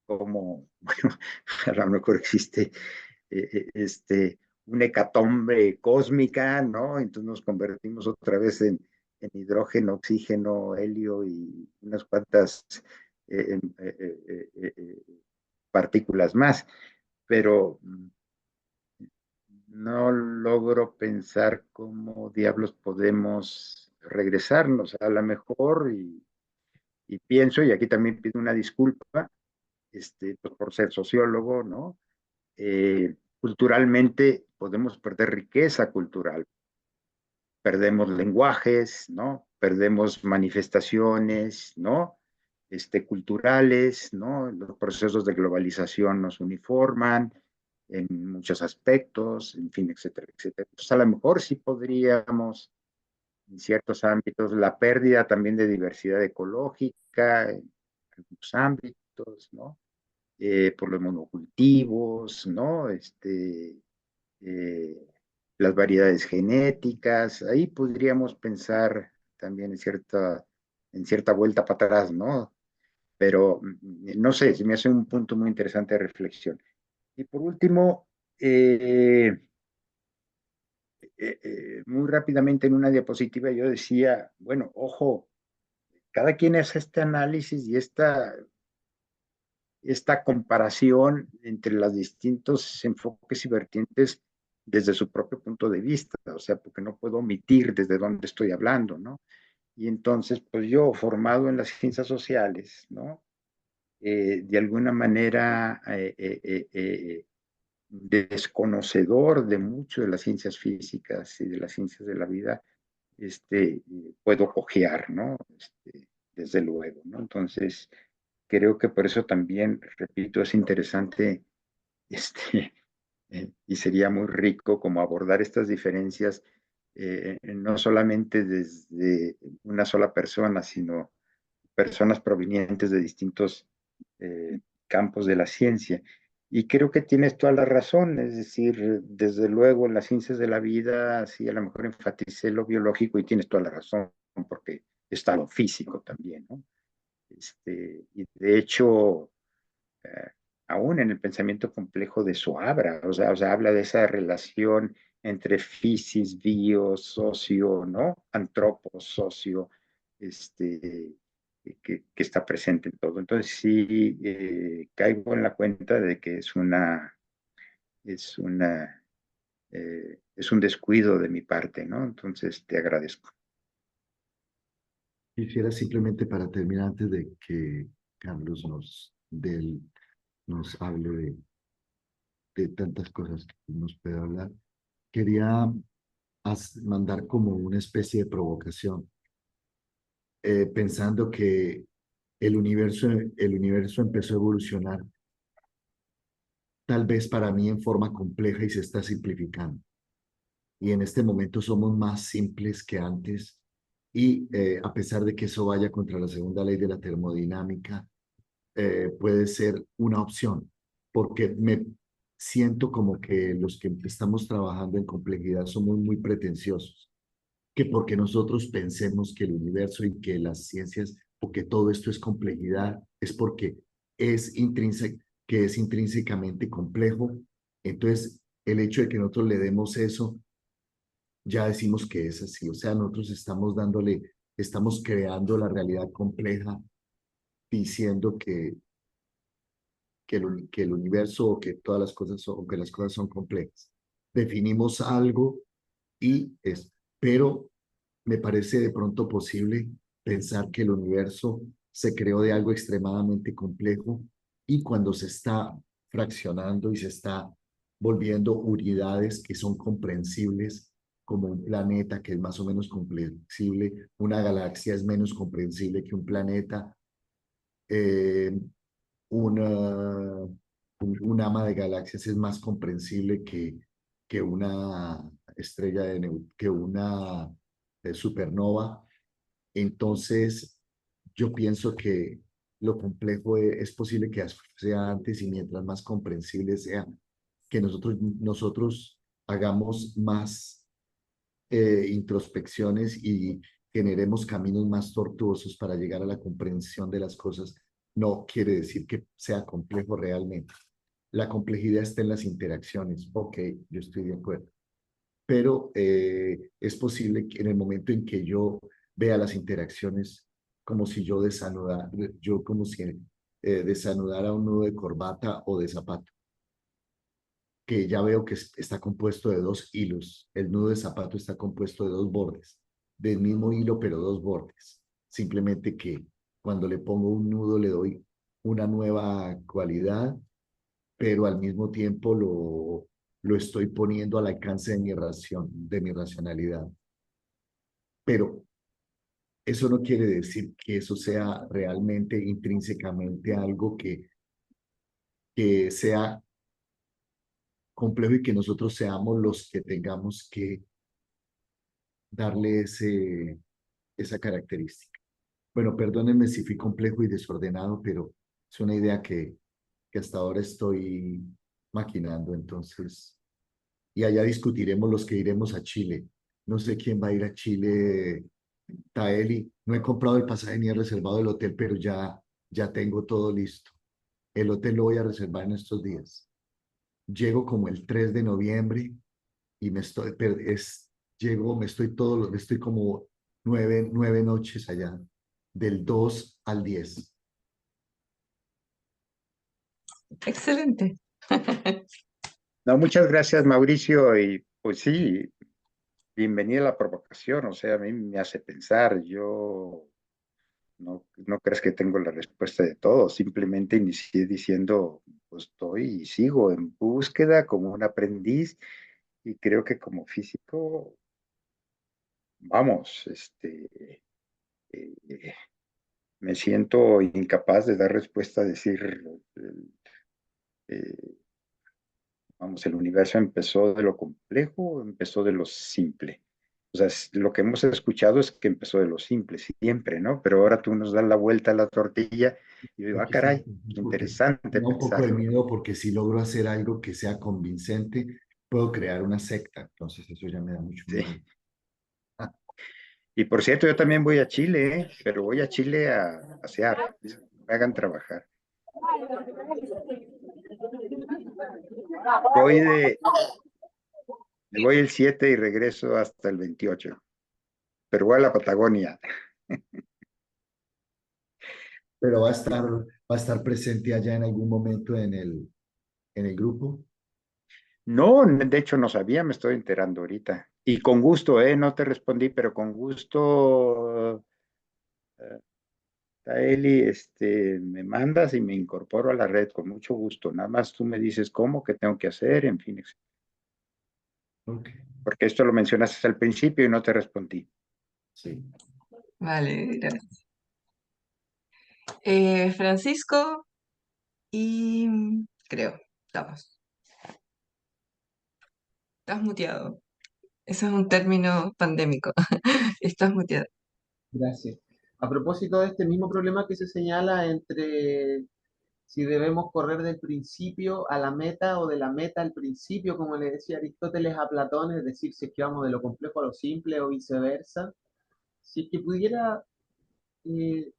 bueno, a lo mejor existe una hecatombe cósmica, ¿no? Entonces nos convertimos otra vez en hidrógeno, oxígeno, helio y unas cuantas partículas más, pero no logro pensar cómo diablos podemos regresarnos. A lo mejor, y pienso, y aquí también pido una disculpa, pues por ser sociólogo, ¿no? Culturalmente podemos perder riqueza cultural, perdemos lenguajes, ¿no? Perdemos manifestaciones, ¿no? Culturales, ¿no? Los procesos de globalización nos uniforman en muchos aspectos, en fin, etcétera, etcétera. Entonces, a lo mejor sí podríamos, en ciertos ámbitos, la pérdida también de diversidad ecológica, en algunos ámbitos, ¿no? Por los monocultivos, ¿no? Eh, las variedades genéticas, ahí podríamos pensar también en cierta vuelta para atrás, ¿no? Pero no sé, si me hace un punto muy interesante de reflexión. Y por último, muy rápidamente en una diapositiva yo decía, bueno, ojo, cada quien hace este análisis y esta comparación entre los distintos enfoques y vertientes desde su propio punto de vista, o sea, porque no puedo omitir desde dónde estoy hablando, ¿no? Y entonces, pues yo, formado en las ciencias sociales, ¿no? De alguna manera, desconocedor de mucho de las ciencias físicas y de las ciencias de la vida, puedo cojear, ¿no? Desde luego, ¿no? Entonces, creo que por eso también, repito, es interesante, y sería muy rico como abordar estas diferencias, no solamente desde una sola persona, sino personas provenientes de distintos campos de la ciencia. Y creo que tienes toda la razón, es decir, desde luego en las ciencias de la vida, sí, a lo mejor enfaticé lo biológico y tienes toda la razón, porque está lo físico también, ¿no? Y de hecho, eh, aún en el pensamiento complejo de Soabra, o sea, habla de esa relación entre physis, bio, socio, ¿no? Antropo, socio, que está presente en todo. Entonces sí, caigo en la cuenta de que es es un descuido de mi parte, ¿no? Entonces te agradezco. Quisiera simplemente para terminar, antes de que Carlos nos hable de tantas cosas que nos puede hablar, quería mandar como una especie de provocación, pensando que el universo empezó a evolucionar, tal vez para mí en forma compleja y se está simplificando. Y en este momento somos más simples que antes. Y a pesar de que eso vaya contra la segunda ley de la termodinámica, puede ser una opción, porque me siento como que los que estamos trabajando en complejidad somos muy pretenciosos, que porque nosotros pensemos que el universo y que las ciencias o que todo esto es complejidad, es porque que es intrínsecamente complejo. Entonces, el hecho de que nosotros le demos eso, ya decimos que es así. O sea, nosotros estamos creando la realidad compleja diciendo que el universo o que todas las cosas o que las cosas son complejas. Definimos algo pero me parece de pronto posible pensar que el universo se creó de algo extremadamente complejo y cuando se está fraccionando y se está volviendo unidades que son comprensibles, como un planeta que es más o menos comprensible, una galaxia es menos comprensible que un planeta, eh, una, un ama de galaxias es más comprensible que una que una supernova. Entonces, yo pienso que lo complejo es posible que sea antes y mientras más comprensible sea, que nosotros hagamos más introspecciones y generemos caminos más tortuosos para llegar a la comprensión de las cosas, no quiere decir que sea complejo realmente. la complejidad está en las interacciones. Ok, yo estoy de acuerdo. Pero es posible que en el momento en que yo vea las interacciones como si yo como si desanudara un nudo de corbata o de zapato, que ya veo que está compuesto de dos hilos. El nudo de zapato está compuesto de dos bordes, del mismo hilo, pero dos bordes. Simplemente que cuando le pongo un nudo le doy una nueva cualidad, pero al mismo tiempo lo estoy poniendo al alcance de mi racionalidad. Pero eso no quiere decir que eso sea realmente intrínsecamente algo que sea complejo y que nosotros seamos los que tengamos que darle esa característica. Bueno, perdónenme si fui complejo y desordenado, pero es una idea que hasta ahora estoy maquinando, entonces, y allá discutiremos los que iremos a Chile. No sé quién va a ir a Chile, Taeli. No he comprado el pasaje ni he reservado el hotel, pero ya tengo todo listo. El hotel lo voy a reservar en estos días. Llego como el 3 de noviembre y estoy como nueve noches allá, del 2 al 10. Excelente. No, muchas gracias, Mauricio. Y pues sí, bienvenida a la provocación. O sea, a mí me hace pensar. Yo no crees que tengo la respuesta de todo. Simplemente inicié diciendo, pues estoy y sigo en búsqueda como un aprendiz. Y creo que como físico, vamos, eh, me siento incapaz de dar respuesta a decir, eh, vamos, el universo empezó de lo complejo, empezó de lo simple. O sea, lo que hemos escuchado es que empezó de lo simple siempre, ¿no? Pero ahora tú nos das la vuelta a la tortilla y digo, ah, Porque sí, caray, qué porque interesante me da un poco de pensarlo. miedo porque si logro hacer algo que sea convincente, puedo crear una secta. Entonces eso ya me da mucho Sí. miedo. Ah, Y por cierto, yo también voy a Chile, ¿eh? Pero voy a Chile a pasear, me hagan trabajar. Voy me voy el 7 y regreso hasta el 28, pero voy a la Patagonia. pero va a estar presente allá en algún momento en el grupo. No, de hecho no sabía, me estoy enterando ahorita. Y con gusto, no te respondí, pero con gusto, Taeli, me mandas y me incorporo a la red con mucho gusto. Nada más tú me dices cómo, qué tengo que hacer, en fin, Ok, porque esto lo mencionaste al principio y no te respondí. sí. Vale, gracias. Francisco y creo, estamos. Estás muteado. Eso es un término pandémico. Estás muteado. Gracias. A propósito de este mismo problema que se señala entre si debemos correr del principio a la meta o de la meta al principio, como le decía Aristóteles a Platón, es decir, si es que vamos de lo complejo a lo simple o viceversa, si es que pudiera eh,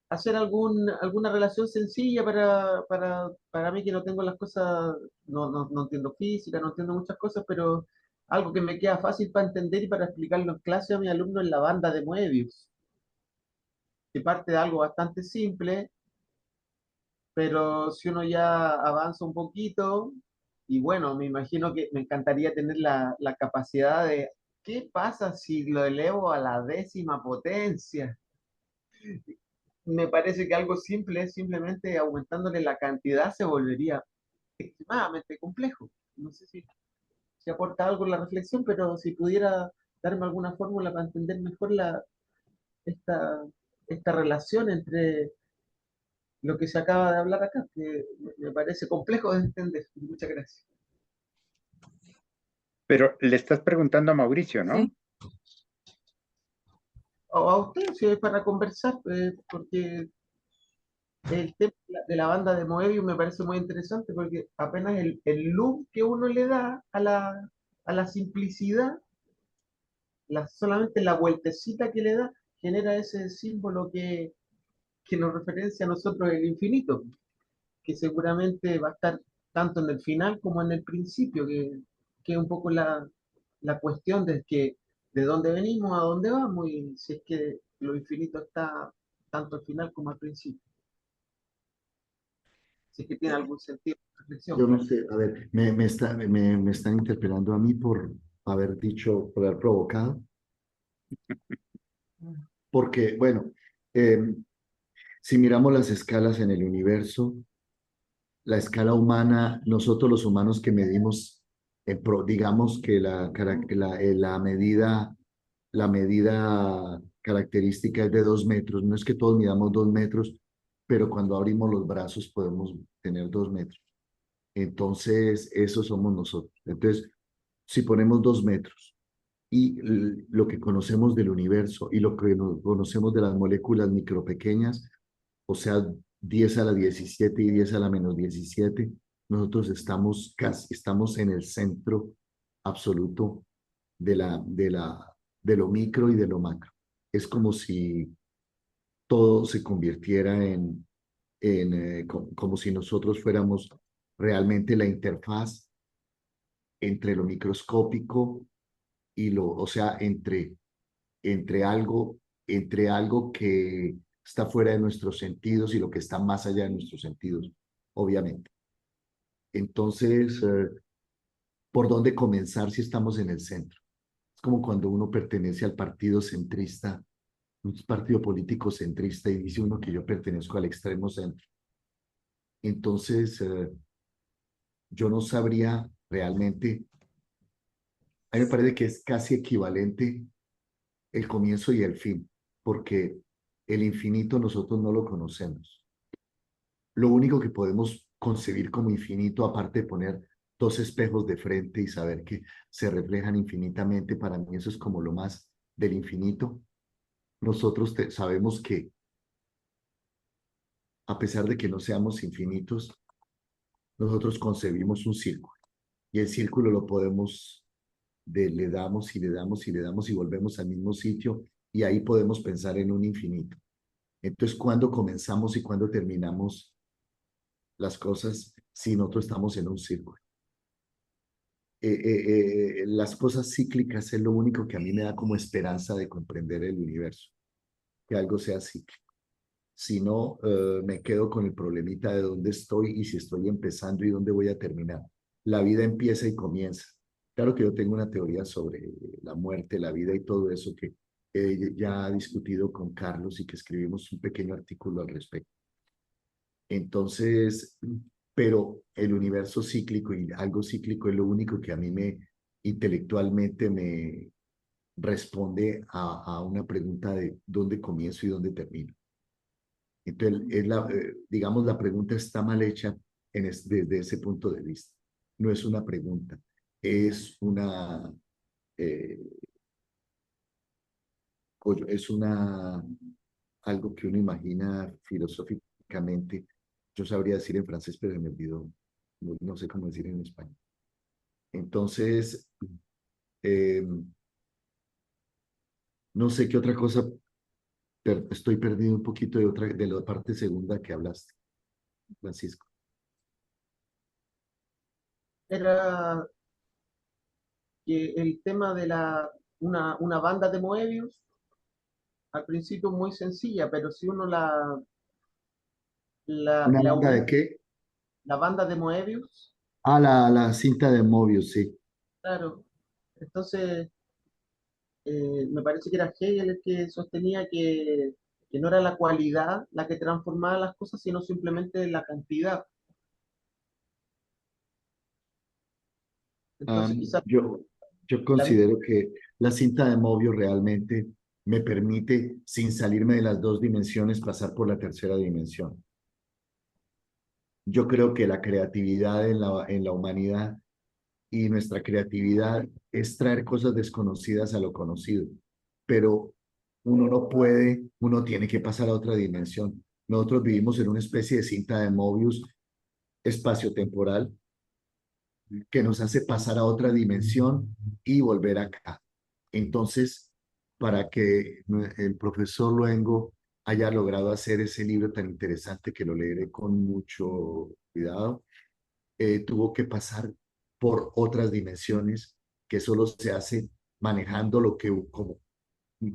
hacer alguna relación sencilla para mí que no tengo las cosas, no entiendo física, no entiendo muchas cosas, pero algo que me queda fácil para entender y para explicarlo en clase a mis alumnos en la banda de Moebius, que parte de algo bastante simple, pero si uno ya avanza un poquito, y bueno, me imagino que me encantaría tener la capacidad de, ¿qué pasa si lo elevo a la 10ª potencia? Me parece que algo simple, simplemente aumentándole la cantidad, se volvería extremadamente complejo. No sé si aporta algo en la reflexión, pero si pudiera darme alguna fórmula para entender mejor esta, esta relación entre lo que se acaba de hablar acá, que me parece complejo de entender. Muchas gracias. Pero le estás preguntando a Mauricio, ¿no? Sí, O a usted, si es para conversar, porque el tema de la banda de Moebius me parece muy interesante, porque apenas el look que uno le da a la simplicidad, solamente la vueltecita que le da, genera ese símbolo que nos referencia a nosotros el infinito, que seguramente va a estar tanto en el final como en el principio, que es un poco la cuestión de que de dónde venimos a dónde vamos y si es que lo infinito está tanto al final como al principio. Si es que tiene algún sentido de reflexión. Yo no sé, a ver, me están interpelando a mí por haber dicho, por haber provocado, porque, bueno, si miramos las escalas en el universo, la escala humana, nosotros los humanos que medimos, digamos que la medida característica es de 2 metros. No es que todos midamos 2 metros, pero cuando abrimos los brazos podemos tener 2 metros. Entonces, eso somos nosotros. Entonces, si ponemos 2 metros y lo que conocemos del universo y lo que conocemos de las moléculas micropequeñas, o sea, 10 a la 17 y 10 a la menos 17, nosotros estamos en el centro absoluto de lo micro y de lo macro. Es como si todo se convirtiera como si nosotros fuéramos realmente la interfaz entre lo microscópico y o sea, entre algo, entre algo que está fuera de nuestros sentidos y lo que está más allá de nuestros sentidos, obviamente. Entonces, ¿por dónde comenzar si estamos en el centro? Es como cuando uno pertenece al partido centrista, un partido político centrista, y dice uno que yo pertenezco al extremo centro. Entonces, yo no sabría realmente, a mí me parece que es casi equivalente el comienzo y el fin, porque el infinito nosotros no lo conocemos. Lo único que podemos concebir como infinito, aparte de poner dos espejos de frente y saber que se reflejan infinitamente, para mí eso es como lo más del infinito. Nosotros sabemos que a pesar de que no seamos infinitos, nosotros concebimos un círculo y el círculo lo podemos, le damos y le damos y le damos y volvemos al mismo sitio y ahí podemos pensar en un infinito. Entonces, ¿cuándo comenzamos y cuándo terminamos las cosas si nosotros estamos en un círculo? Las cosas cíclicas es lo único que a mí me da como esperanza de comprender el universo, que algo sea cíclico. Si no, me quedo con el problemita de dónde estoy y si estoy empezando y dónde voy a terminar. La vida empieza y comienza. Claro que yo tengo una teoría sobre la muerte, la vida y todo eso que ya he discutido con Carlos y que escribimos un pequeño artículo al respecto. Entonces, pero el universo cíclico y algo cíclico es lo único que a mí intelectualmente me responde a una pregunta de dónde comienzo y dónde termino. Entonces, digamos, la pregunta está mal hecha desde ese punto de vista. No es una pregunta, es eh, algo que uno imagina filosóficamente. Yo sabría decir en francés, pero me olvidó. No sé cómo decir en español. Entonces, no sé qué otra cosa, estoy perdido un poquito de la parte segunda que hablaste, Francisco. Era que el tema de una banda de Moebius, al principio muy sencilla, pero si uno ¿Una la banda une, de qué? la banda de Moebius, Ah, la cinta de Mobius, sí. claro, entonces me parece que era Hegel el que sostenía que no era la cualidad la que transformaba las cosas, sino simplemente la cantidad. Entonces quizás Yo la misma, considero que la cinta de Mobius realmente me permite, sin salirme de las dos dimensiones, pasar por la tercera dimensión. Yo creo que la creatividad en la humanidad y nuestra creatividad es traer cosas desconocidas a lo conocido, pero uno no puede, uno tiene que pasar a otra dimensión. Nosotros vivimos en una especie de cinta de Mobius espaciotemporal que nos hace pasar a otra dimensión y volver acá. Entonces, para que el profesor Luengo haya logrado hacer ese libro tan interesante que lo leeré con mucho cuidado. Tuvo que pasar por otras dimensiones que solo se hace manejando lo que, como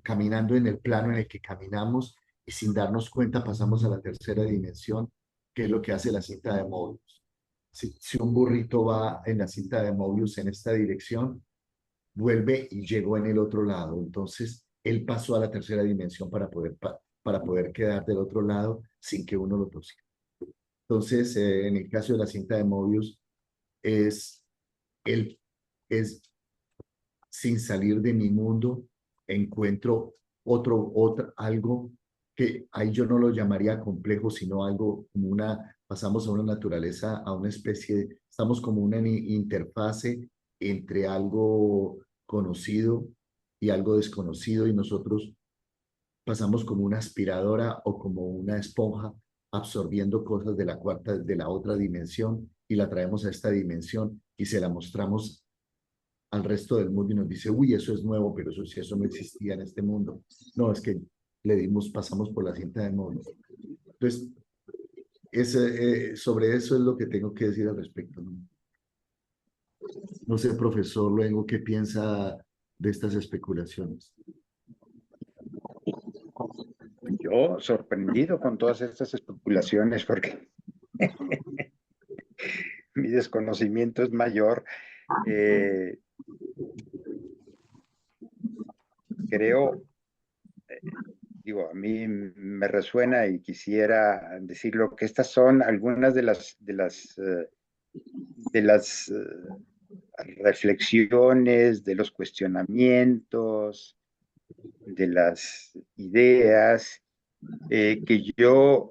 caminando en el plano en el que caminamos y sin darnos cuenta pasamos a la tercera dimensión, que es lo que hace la cinta de Mobius. Si un burrito va en la cinta de Mobius en esta dirección, vuelve y llegó en el otro lado. Entonces, él pasó a la tercera dimensión para poder quedar del otro lado sin que uno lo tosiera. Entonces, en el caso de la cinta de Mobius, es, él es sin salir de mi mundo, encuentro algo que ahí yo no lo llamaría complejo, sino algo como pasamos a una naturaleza, a una especie, estamos como una interfase entre algo conocido y algo desconocido, y nosotros pasamos como una aspiradora o como una esponja absorbiendo cosas de la otra dimensión, y la traemos a esta dimensión y se la mostramos al resto del mundo y nos dice, uy, eso es nuevo, pero eso no existía en este mundo. No, es que pasamos por la cinta de Mobius. Entonces, sobre eso es lo que tengo que decir al respecto, ¿no? No sé, profesor Luengo, ¿qué piensa de estas especulaciones? Yo sorprendido con todas estas especulaciones porque mi desconocimiento es mayor. Creo, digo, a mí me resuena y quisiera decirlo que estas son algunas de las reflexiones, de los cuestionamientos, de las ideas que yo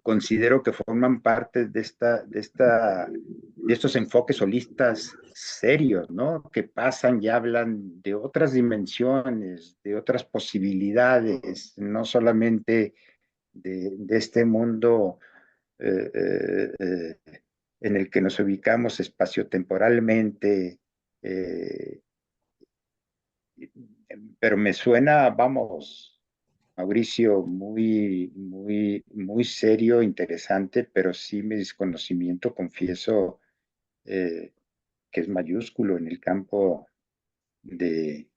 considero que forman parte de estos enfoques holistas serios, ¿no? Que pasan y hablan de otras dimensiones, de otras posibilidades, no solamente de este mundo eh, eh, eh, en el que nos ubicamos espaciotemporalmente, eh, pero me suena, vamos, Mauricio, muy serio, interesante, pero sí mi desconocimiento, confieso, eh, que es mayúsculo en el campo de,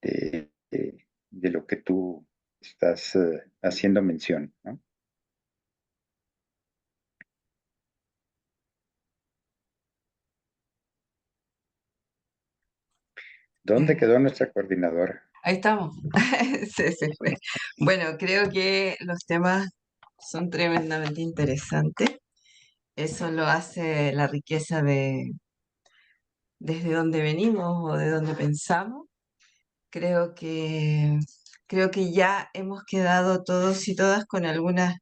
de lo que tú estás haciendo mención, ¿no? ¿Dónde quedó nuestra coordinadora? Ahí estamos. Se fue. Bueno, creo que los temas son tremendamente interesantes. Eso lo hace la riqueza de desde donde venimos o de donde pensamos. Creo que, creo que ya hemos quedado todos y todas con algunas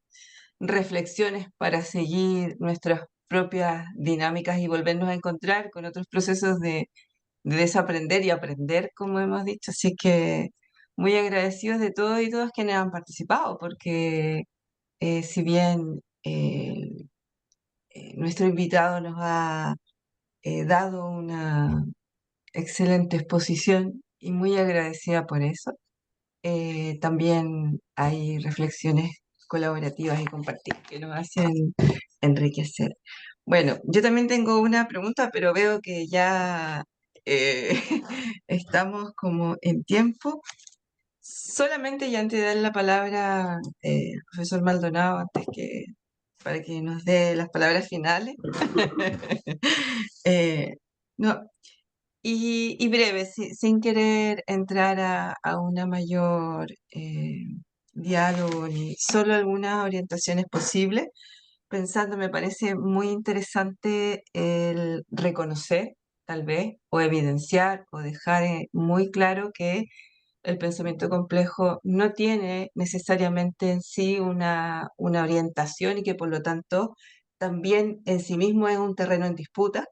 reflexiones para seguir nuestras propias dinámicas y volvernos a encontrar con otros procesos de desaprender y aprender, como hemos dicho. Así que muy agradecidos de todos y todas quienes han participado, porque si bien nuestro invitado nos ha dado una excelente exposición y muy agradecida por eso, también hay reflexiones colaborativas y compartidas que nos hacen enriquecer. Bueno, yo también tengo una pregunta, pero veo que ya eh, estamos como en tiempo. Solamente, y antes de dar la palabra al profesor Maldonado, para que nos dé las palabras finales. Eh, no, y breve, sin querer entrar a una mayor diálogo ni solo algunas orientaciones posibles, pensando, me parece muy interesante el reconocer, tal vez, o evidenciar, o dejar muy claro que el pensamiento complejo no tiene necesariamente en sí una orientación y que por lo tanto también en sí mismo es un terreno en disputa.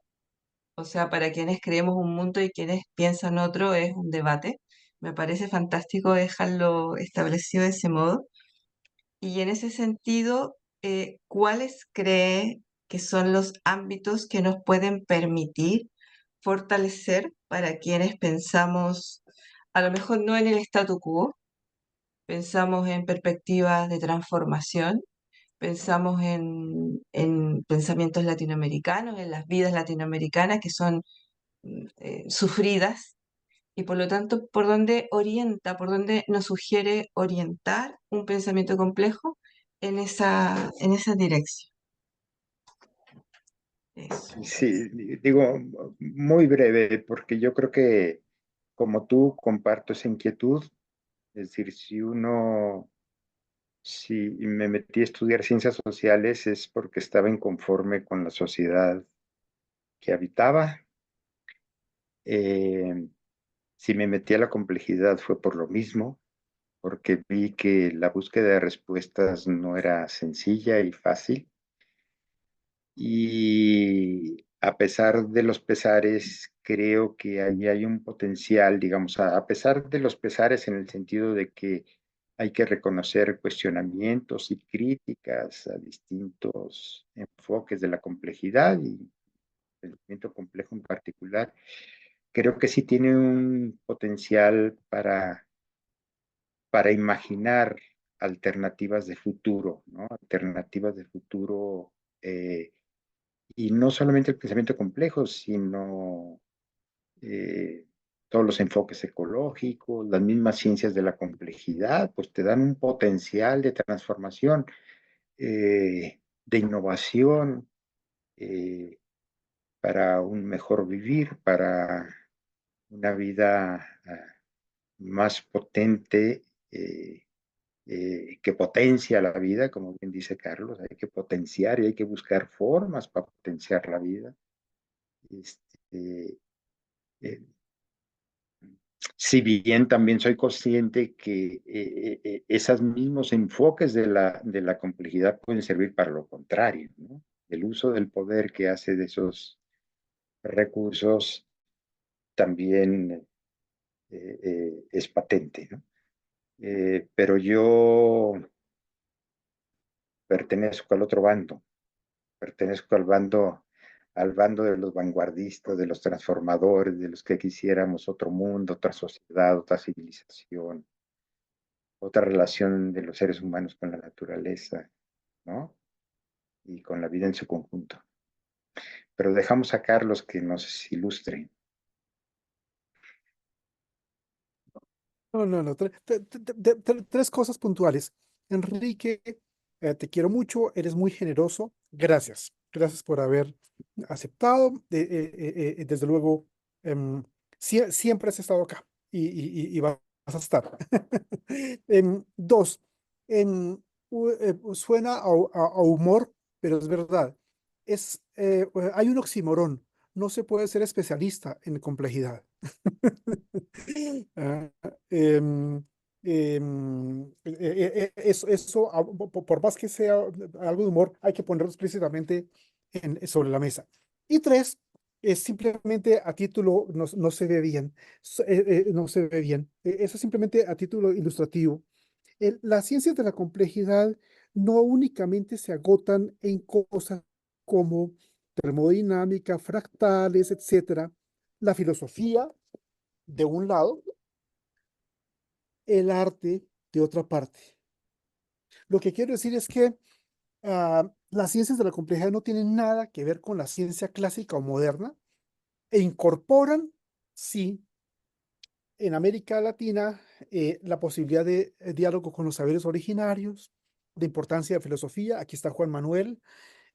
O sea, para quienes creemos un mundo y quienes piensan otro es un debate. Me parece fantástico dejarlo establecido de ese modo. Y en ese sentido, ¿cuáles cree que son los ámbitos que nos pueden permitir fortalecer para quienes pensamos, a lo mejor no en el statu quo, pensamos en perspectivas de transformación, pensamos en pensamientos latinoamericanos, en las vidas latinoamericanas que son sufridas y por lo tanto, ¿por dónde orienta, por dónde nos sugiere orientar un pensamiento complejo en esa dirección? Eso. Sí, digo, muy breve, porque yo creo que como tú comparto esa inquietud, es decir, si me metí a estudiar ciencias sociales es porque estaba inconforme con la sociedad que habitaba. Eh, si me metí a la complejidad fue por lo mismo, porque vi que la búsqueda de respuestas no era sencilla y fácil. Y a pesar de los pesares, creo que ahí hay un potencial, digamos, a pesar de los pesares en el sentido de que hay que reconocer cuestionamientos y críticas a distintos enfoques de la complejidad y el pensamiento complejo en particular, creo que sí tiene un potencial para imaginar alternativas de futuro, ¿no? Alternativas de futuro, y no solamente el pensamiento complejo, sino eh, todos los enfoques ecológicos, las mismas ciencias de la complejidad, pues te dan un potencial de transformación, de innovación, eh, para un mejor vivir, para una vida más potente, que potencia la vida, como bien dice Carlos, hay que potenciar y hay que buscar formas para potenciar la vida. Este, eh, si bien también soy consciente que esos mismos enfoques de la complejidad pueden servir para lo contrario, ¿no? El uso del poder que hace de esos recursos también es patente, ¿no? Pero yo pertenezco al otro bando, pertenezco al bando de los vanguardistas, de los transformadores, de los que quisiéramos otro mundo, otra sociedad, otra civilización, otra relación de los seres humanos con la naturaleza, ¿no? Y con la vida en su conjunto. Pero dejamos a Carlos que nos ilustre. No. Tres cosas puntuales. Enrique, te quiero mucho, eres muy generoso. Gracias. Gracias por haber aceptado. Desde luego, siempre has estado acá y vas a estar. Dos, suena a humor, pero es verdad. Hay un oxímoron. No se puede ser especialista en complejidad. Ah, em, eso, por más que sea algo de humor, hay que ponerlo explícitamente sobre la mesa. Y tres, es simplemente a título, no se ve bien, no se ve bien. Eso es simplemente a título ilustrativo. Las ciencias de la complejidad no únicamente se agotan en cosas como termodinámica, fractales, etcétera. La filosofía, de un lado, el arte de otra parte. Lo que quiero decir es que las ciencias de la complejidad no tienen nada que ver con la ciencia clásica o moderna e incorporan, sí, en América Latina, la posibilidad de diálogo con los saberes originarios, de importancia de filosofía. Aquí está Juan Manuel,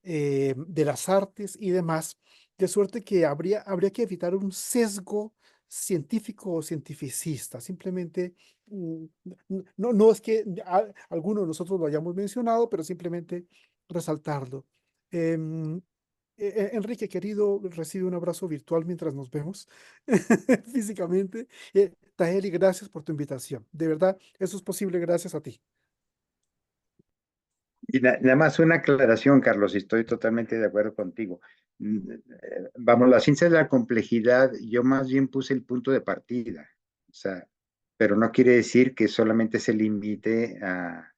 de las artes y demás, de suerte que habría que evitar un sesgo científico o cientificista. Simplemente, no es que alguno de nosotros lo hayamos mencionado, pero simplemente resaltarlo. Em, Enrique, querido, recibe un abrazo virtual mientras nos vemos físicamente. Taheli, gracias por tu invitación. De verdad, eso es posible gracias a ti. Y nada más una aclaración, Carlos, y estoy totalmente de acuerdo contigo. Vamos, la ciencia de la complejidad, yo más bien puse el punto de partida, o sea, pero no quiere decir que solamente se limite a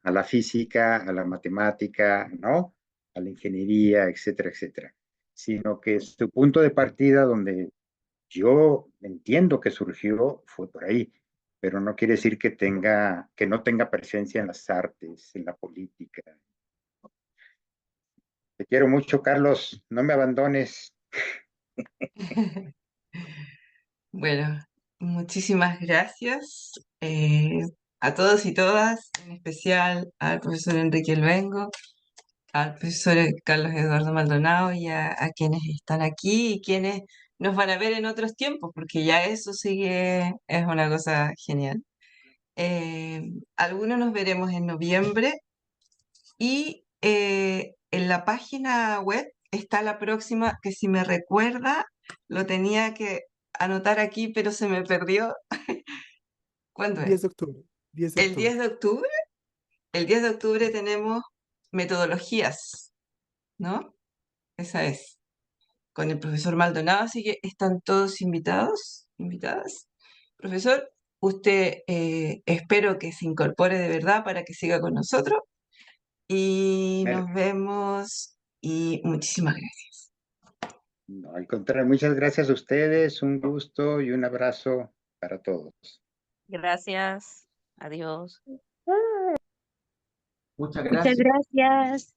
la física, a la matemática, ¿no? A la ingeniería, etcétera, etcétera, sino que su punto de partida donde yo entiendo que surgió fue por ahí. pero no quiere decir que no tenga presencia en las artes, en la política. Te quiero mucho, Carlos, no me abandones. Bueno, muchísimas gracias a todos y todas, en especial al profesor Enrique Luengo, al profesor Carlos Eduardo Maldonado y a quienes están aquí y quienes nos van a ver en otros tiempos, porque ya eso sí que es una cosa genial. Algunos nos veremos en noviembre y en la página web está la próxima, que si me recuerda, lo tenía que anotar aquí, pero se me perdió. ¿Cuándo 10 es? de octubre. 10 de ¿El octubre. 10 de octubre? El 10 de octubre tenemos metodologías, ¿no? Esa es, con el profesor Maldonado, así que están todos invitados, invitadas. Profesor, usted espero que se incorpore de verdad para que siga con nosotros y Me- nos vemos y muchísimas gracias. No, al contrario, muchas gracias a ustedes, un gusto y un abrazo para todos. Gracias. Adiós. Muchas Muchas gracias. gracias.